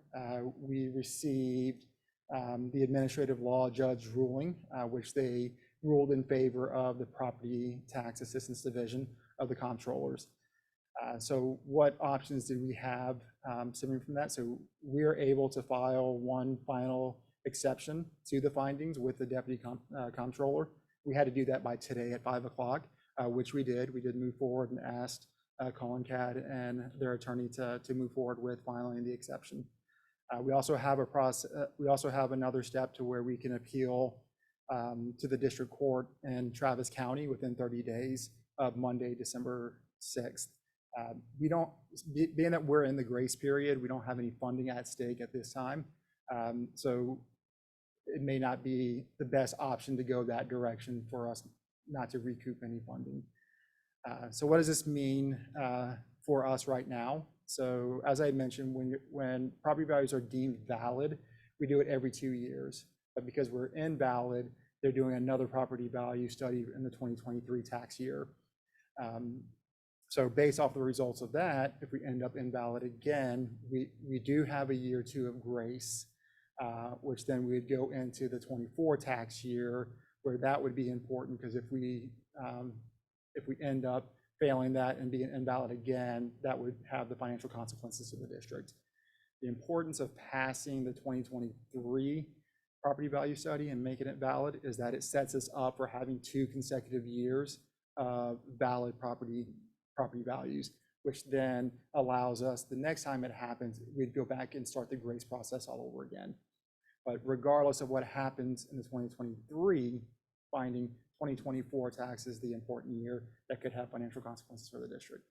we received the administrative law judge ruling, which they ruled in favor of the Property Tax Assistance Division of the comptrollers. So what options did we have stemming from that? So we're able to file one final exception to the findings with the deputy comptroller. We had to do that by today at 5 o'clock, which we did. We did move forward and asked Collin CAD and their attorney to move forward with filing the exception. We also have a process. We also have another step to where we can appeal to the district court in Travis County within 30 days of Monday, December 6th. We don't, being that we're in the grace period, we don't have any funding at stake at this time. So it may not be the best option to go that direction for us not to recoup any funding. So what does this mean for us right now? So as I mentioned, when property values are deemed valid, we do it every 2 years. But because we're invalid, they're doing another property value study in the 2023 tax year. So based off the results of that, if we end up invalid again, we do have a year or two of grace, which then we'd go into the 24 tax year, where that would be important, because if we end up failing that and being invalid again, that would have the financial consequences to the district. The importance of passing the 2023 property value study and making it valid is that it sets us up for having 2 consecutive years of valid property values, which then allows us, the next time it happens, we'd go back and start the grace process all over again. But regardless of what happens in the 2023 finding, 2024 tax is the important year that could have financial consequences for the district.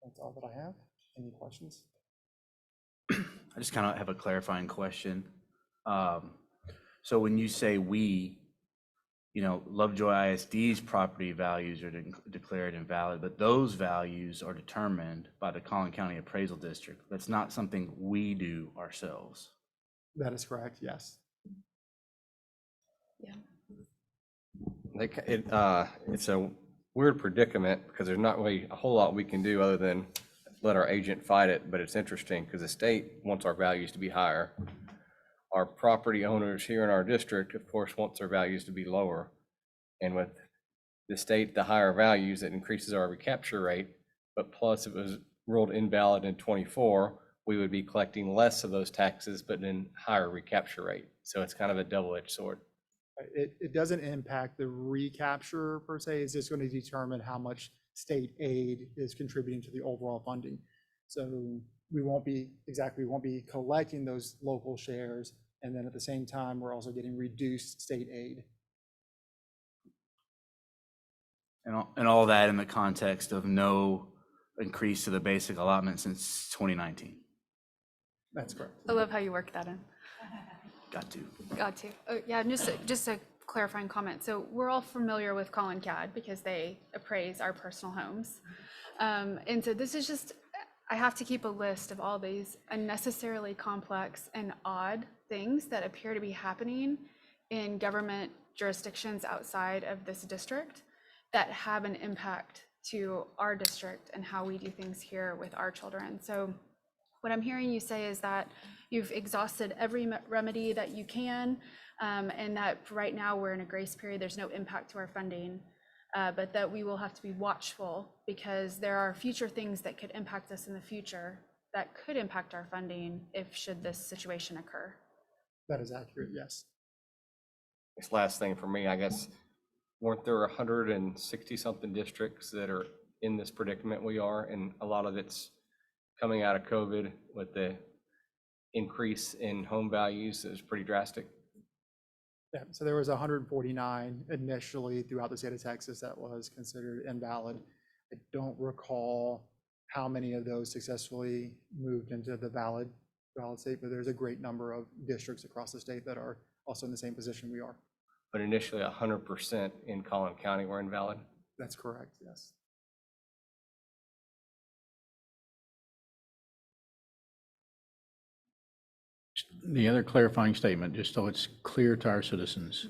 That's all that I have. Any questions? I just kind of have a clarifying question. So when you say we, Lovejoy ISD's property values are declared invalid, but those values are determined by the Collin County Appraisal District. That's not something we do ourselves. That is correct, yes. Yeah. It's a weird predicament because there's not really a whole lot we can do other than let our agent fight it, but it's interesting because the state wants our values to be higher. Our property owners here in our district, of course, wants their values to be lower. And with the state, the higher values, it increases our recapture rate, but plus it was ruled invalid in 24, we would be collecting less of those taxes, but in higher recapture rate. So it's kind of a double-edged sword. It doesn't impact the recapture per se. It's just going to determine how much state aid is contributing to the overall funding. So we won't be collecting those local shares, and then at the same time, we're also getting reduced state aid. And all that in the context of no increase to the basic allotment since 2019. That's correct. I love how you work that in. Got to. Got to. Oh, yeah, and just a clarifying comment. So we're all familiar with Collin CAD because they appraise our personal homes. And so this is just, I have to keep a list of all these unnecessarily complex and odd things that appear to be happening in government jurisdictions outside of this district that have an impact to our district and how we do things here with our children. So what I'm hearing you say is that you've exhausted every remedy that you can, and that right now we're in a grace period, there's no impact to our funding, but that we will have to be watchful because there are future things that could impact us in the future that could impact our funding should this situation occur. That is accurate, yes. This last thing for me, I guess, weren't there 160 something districts that are in this predicament we are, and a lot of it's coming out of COVID with the increase in home values is pretty drastic. Yeah, so there was 149 initially throughout the state of Texas that was considered invalid. I don't recall how many of those successfully moved into the valid state, but there's a great number of districts across the state that are also in the same position we are. But initially 100% in Collin County were invalid. That's correct, yes. The other clarifying statement, just so it's clear to our citizens.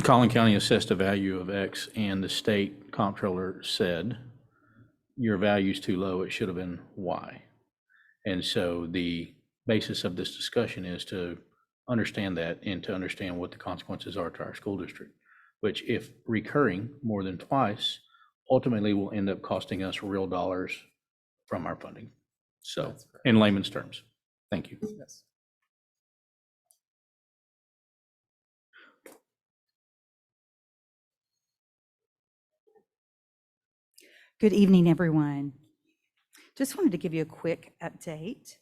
Collin County assessed a value of X and the state comptroller said, your value's too low, it should have been Y. And so the basis of this discussion is to understand that and to understand what the consequences are to our school district, which if recurring more than twice, ultimately will end up costing us real dollars from our funding. So in layman's terms, thank you. Yes. Good evening, everyone. Just wanted to give you a quick update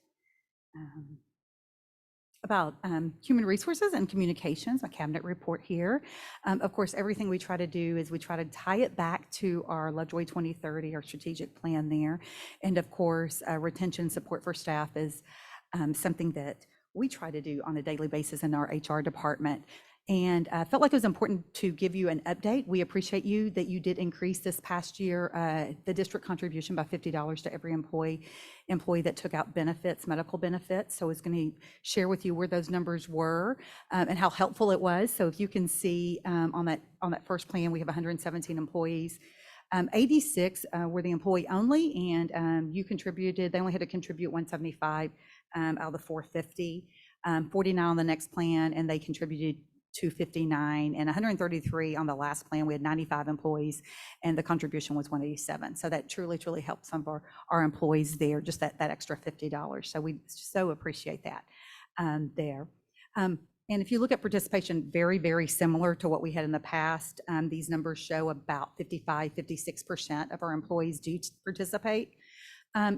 about human resources and communications, my cabinet report here. Of course, everything we try to do is we try to tie it back to our Lovejoy 2030, our strategic plan there. And of course, retention support for staff is something that we try to do on a daily basis in our HR department. And I felt like it was important to give you an update. We appreciate you that you did increase this past year the district contribution by $50 to every employee that took out benefits, medical benefits. So I was going to share with you where those numbers were and how helpful it was. So if you can see on that first plan, we have 117 employees. 86 were the employee only, and you contributed. They only had to contribute 175 out of the 450. 49 on the next plan, and they contributed 259, and 133 on the last plan. We had 95 employees, and the contribution was 187. So that truly helped some of our employees there, just that extra $50. So we so appreciate that there. And if you look at participation, very similar to what we had in the past. These numbers show about 56% of our employees do participate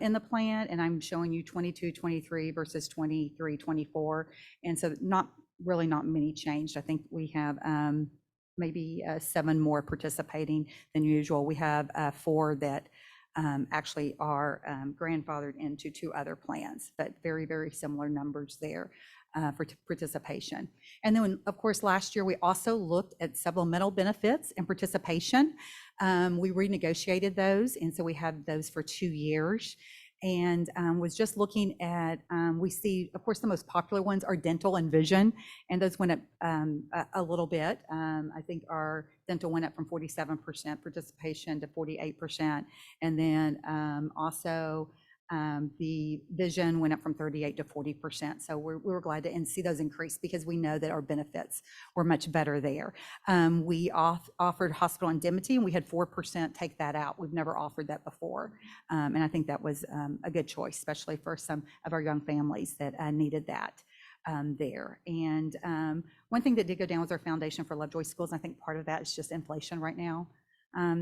in the plan, and I'm showing you 22-23 versus 23-24, and so not many changed. I think we have maybe 7 more participating than usual. We have 4 that actually are grandfathered into 2 other plans, but very similar numbers there for participation. And then, of course, last year we also looked at supplemental benefits and participation. We renegotiated those, and so we had those for 2 years. And was just looking at, we see, of course, the most popular ones are dental and vision, and those went up a little bit. I think our dental went up from 47% participation to 48%, and then also the vision went up from 38 to 40%. So we were glad to see those increase because we know that our benefits were much better there. We offered hospital indemnity, and we had 4% take that out. We've never offered that before. And I think that was a good choice, especially for some of our young families that needed that there. And one thing that did go down was our foundation for Lovejoy schools. I think part of that is just inflation right now.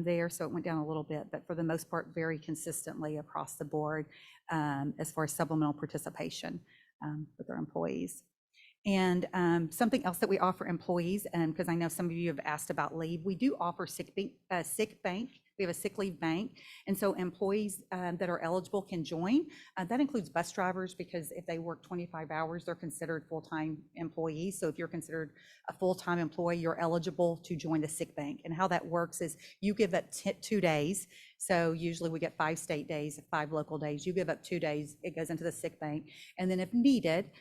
There, so it went down a little bit, but for the most part, very consistently across the board as far as supplemental participation with our employees. And something else that we offer employees, because I know some of you have asked about leave, we do offer sick bank. We have a sick leave bank, and so employees that are eligible can join. That includes bus drivers, because if they work 25 hours, they're considered full-time employees. So if you're considered a full-time employee, you're eligible to join the sick bank. And how that works is you give up 2 days. So usually we get 5 state days, 5 local days. You give up 2 days, it goes into the sick bank. And then if needed,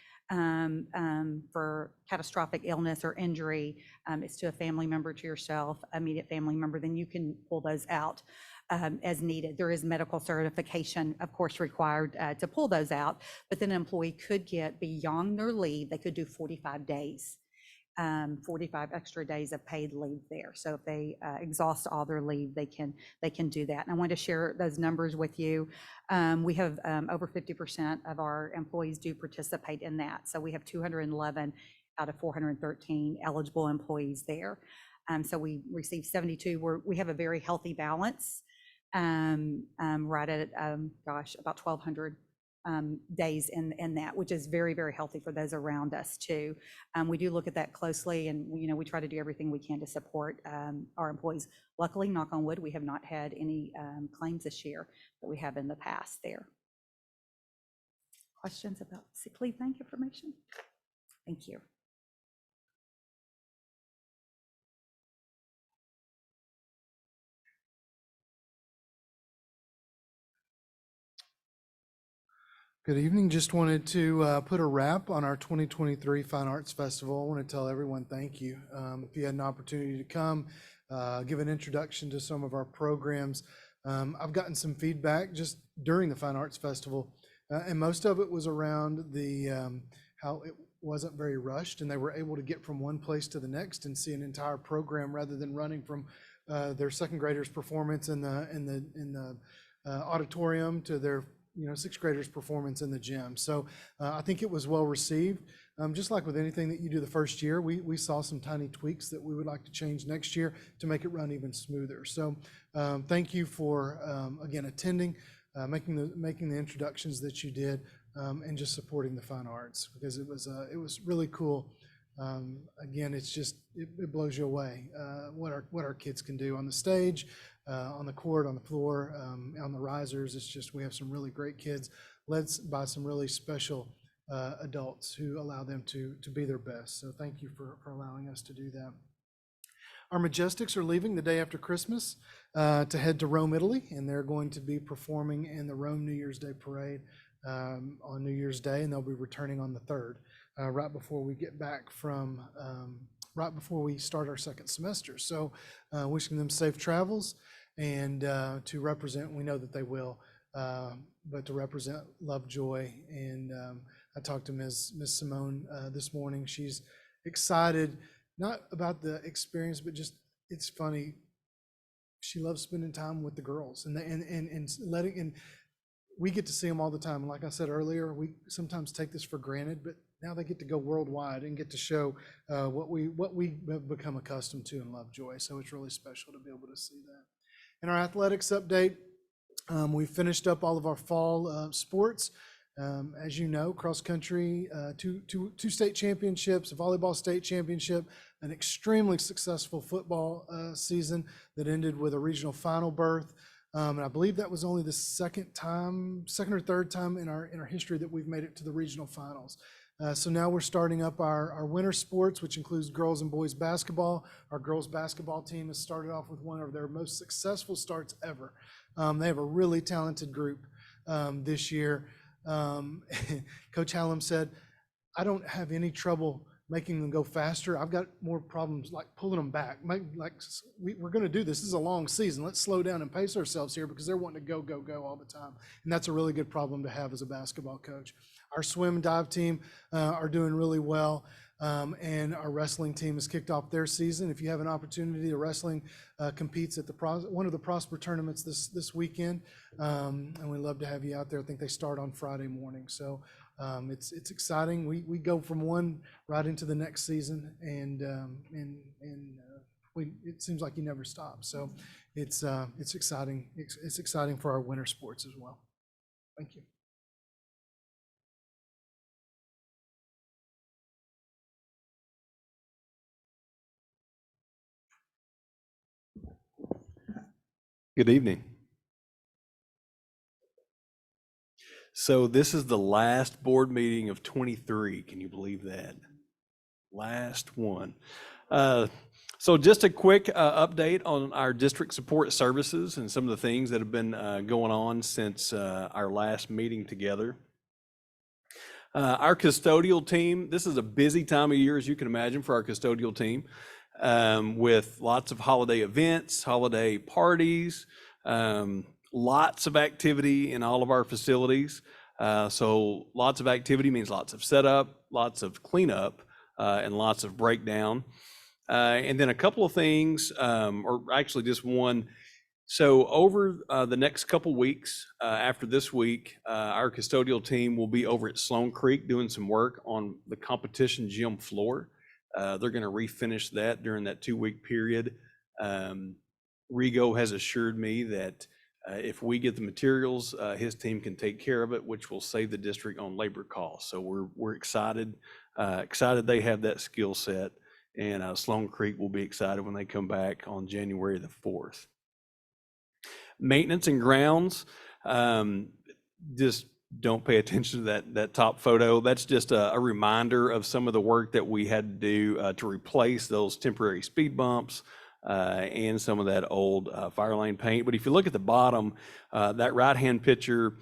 for catastrophic illness or injury, it's to a family member, to yourself, immediate family member, then you can pull those out as needed. There is medical certification, of course, required to pull those out, but then an employee could get beyond their leave. They could do 45 days. 45 extra days of paid leave there. So if they exhaust all their leave, they can do that. And I want to share those numbers with you. We have over 50% of our employees do participate in that. So we have 211 out of 413 eligible employees there. So we received 72. We have a very healthy balance, right at about 1,200 days in that, which is very healthy for those around us too. We do look at that closely, and we try to do everything we can to support our employees. Luckily, knock on wood, we have not had any claims this year that we have in the past there. Questions about sick leave bank information? Thank you. Good evening. Just wanted to put a wrap on our 2023 Fine Arts Festival. I want to tell everyone thank you. If you had an opportunity to come, give an introduction to some of our programs. I've gotten some feedback just during the Fine Arts Festival, and most of it was around how it wasn't very rushed, and they were able to get from one place to the next and see an entire program rather than running from their second graders' performance in the auditorium to their sixth graders' performance in the gym. So I think it was well received. Just like with anything that you do the first year, we saw some tiny tweaks that we would like to change next year to make it run even smoother. So thank you for, again, attending, making the introductions that you did, and just supporting the fine arts, because it was really cool. Again, it's just, it blows you away what our kids can do on the stage, on the court, on the floor, on the risers. It's just, we have some really great kids led by some really special adults who allow them to be their best. So thank you for allowing us to do that. Our Majestics are leaving the day after Christmas to head to Rome, Italy, and they're going to be performing in the Rome New Year's Day Parade on New Year's Day, and they'll be returning on the 3rd, right before we get back from, right before we start our second semester. So wishing them safe travels, and to represent, we know that they will, but to represent Lovejoy. And I talked to Ms. Simone this morning. She's excited, not about the experience, but just, it's funny. She loves spending time with the girls and letting, and we get to see them all the time. And like I said earlier, we sometimes take this for granted, but now they get to go worldwide and get to show what we have become accustomed to in Lovejoy. So it's really special to be able to see that. In our athletics update, we finished up all of our fall sports. As you know, cross country, two state championships, a volleyball state championship, an extremely successful football season that ended with a regional final berth. And I believe that was only the second or third time in our history that we've made it to the regional finals. So now we're starting up our winter sports, which includes girls and boys basketball. Our girls basketball team has started off with one of their most successful starts ever. They have a really talented group this year. Coach Hallam said, I don't have any trouble making them go faster. I've got more problems like pulling them back. We're going to do this. This is a long season. Let's slow down and pace ourselves here, because they're wanting to go all the time. And that's a really good problem to have as a basketball coach. Our swim and dive team are doing really well. And our wrestling team has kicked off their season. If you have an opportunity, the wrestling competes at one of the Prosper tournaments this weekend, and we'd love to have you out there. I think they start on Friday morning, so it's exciting. We go from one right into the next season, and it seems like you never stop. So it's exciting. It's exciting for our winter sports as well. Thank you. Good evening. So this is the last board meeting of 23. Can you believe that? Last one. So just a quick update on our district support services and some of the things that have been going on since our last meeting together. Our custodial team, this is a busy time of year, as you can imagine, for our custodial team. With lots of holiday events, holiday parties, lots of activity in all of our facilities. So lots of activity means lots of setup, lots of cleanup, and lots of breakdown. And then a couple of things, or actually just one. So over the next couple weeks, after this week, our custodial team will be over at Sloan Creek doing some work on the competition gym floor. They're going to refinish that during that 2-week period. Rigo has assured me that if we get the materials, his team can take care of it, which will save the district on labor costs. So we're excited they have that skill set, and Sloan Creek will be excited when they come back on January the 4th. Maintenance and grounds, just don't pay attention to that top photo. That's just a reminder of some of the work that we had to do to replace those temporary speed bumps and some of that old fire lane paint. But if you look at the bottom, that right-hand picture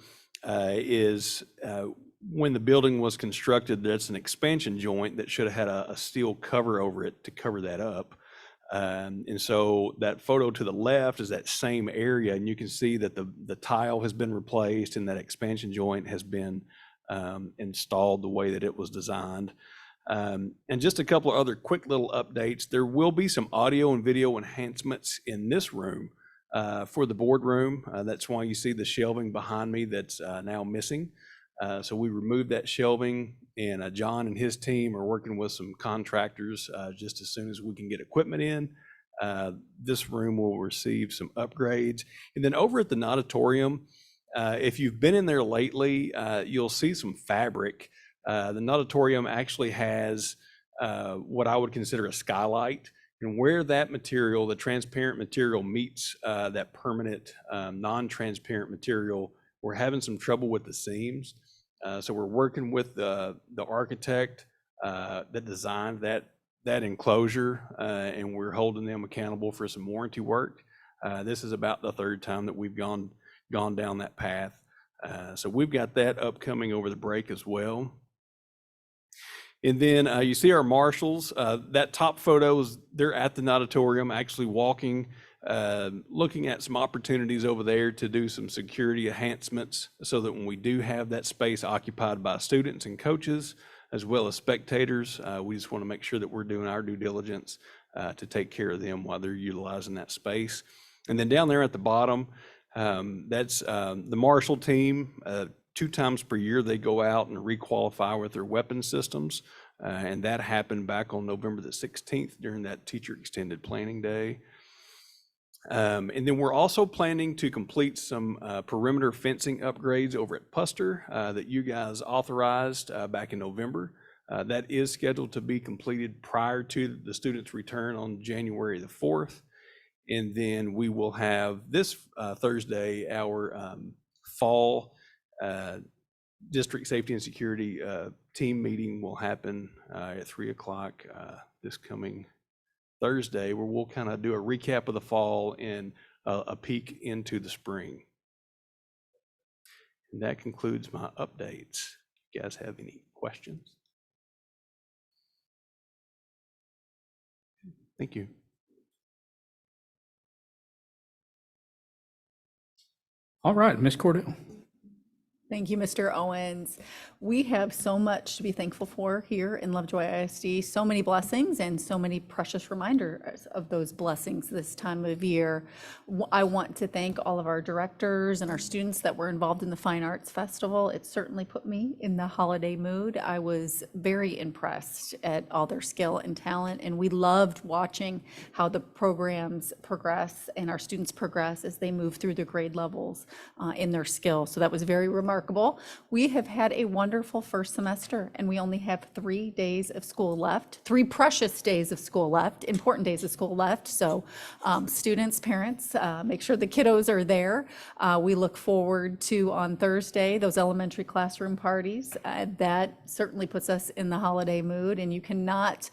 is when the building was constructed. That's an expansion joint that should have had a steel cover over it to cover that up. And so that photo to the left is that same area, and you can see that the tile has been replaced and that expansion joint has been installed the way that it was designed. And just a couple of other quick little updates. There will be some audio and video enhancements in this room for the boardroom. That's why you see the shelving behind me that's now missing. So we removed that shelving, and John and his team are working with some contractors just as soon as we can get equipment in. This room will receive some upgrades. And then over at the Nauditorium, if you've been in there lately, you'll see some fabric. The Nauditorium actually has what I would consider a skylight. And where that material, the transparent material, meets that permanent non-transparent material, we're having some trouble with the seams. So we're working with the architect that designed that enclosure, and we're holding them accountable for some warranty work. This is about the third time that we've gone down that path. So we've got that upcoming over the break as well. And then you see our marshals. That top photo they're at the auditorium, actually walking, looking at some opportunities over there to do some security enhancements so that when we do have that space occupied by students and coaches, as well as spectators, we just want to make sure that we're doing our due diligence to take care of them while they're utilizing that space. And then down there at the bottom, that's the Marshall team. 2 times per year, they go out and requalify with their weapon systems. And that happened back on November the 16th during that teacher extended planning day. And then we're also planning to complete some perimeter fencing upgrades over at Puster that you guys authorized back in November. That is scheduled to be completed prior to the students' return on January the 4th. And then we will have this Thursday, our fall district safety and security team meeting will happen at 3 o'clock this coming Thursday, where we'll kind of do a recap of the fall and a peek into the spring. And that concludes my updates. You guys have any questions? Thank you. All right, Ms. Cordell. Thank you, Mr. Owens. We have so much to be thankful for here in Lovejoy ISD, so many blessings and so many precious reminders of those blessings this time of year. I want to thank all of our directors and our students that were involved in the Fine Arts Festival. It certainly put me in the holiday mood. I was very impressed at all their skill and talent, and we loved watching how the programs progress and our students progress as they move through the grade levels in their skill. So that was very remarkable. We have had a wonderful first semester, and we only have 3 days of school left, 3 precious days of school left, important days of school left. So students, parents, make sure the kiddos are there. We look forward to, on Thursday, those elementary classroom parties. That certainly puts us in the holiday mood, and you cannot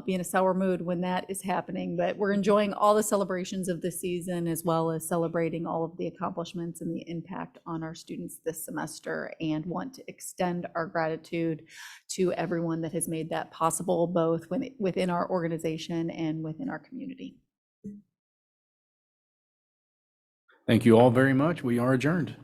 be in a sour mood when that is happening. But we're enjoying all the celebrations of the season, as well as celebrating all of the accomplishments and the impact on our students this semester, and want to extend our gratitude to everyone that has made that possible, both within our organization and within our community. Thank you all very much. We are adjourned.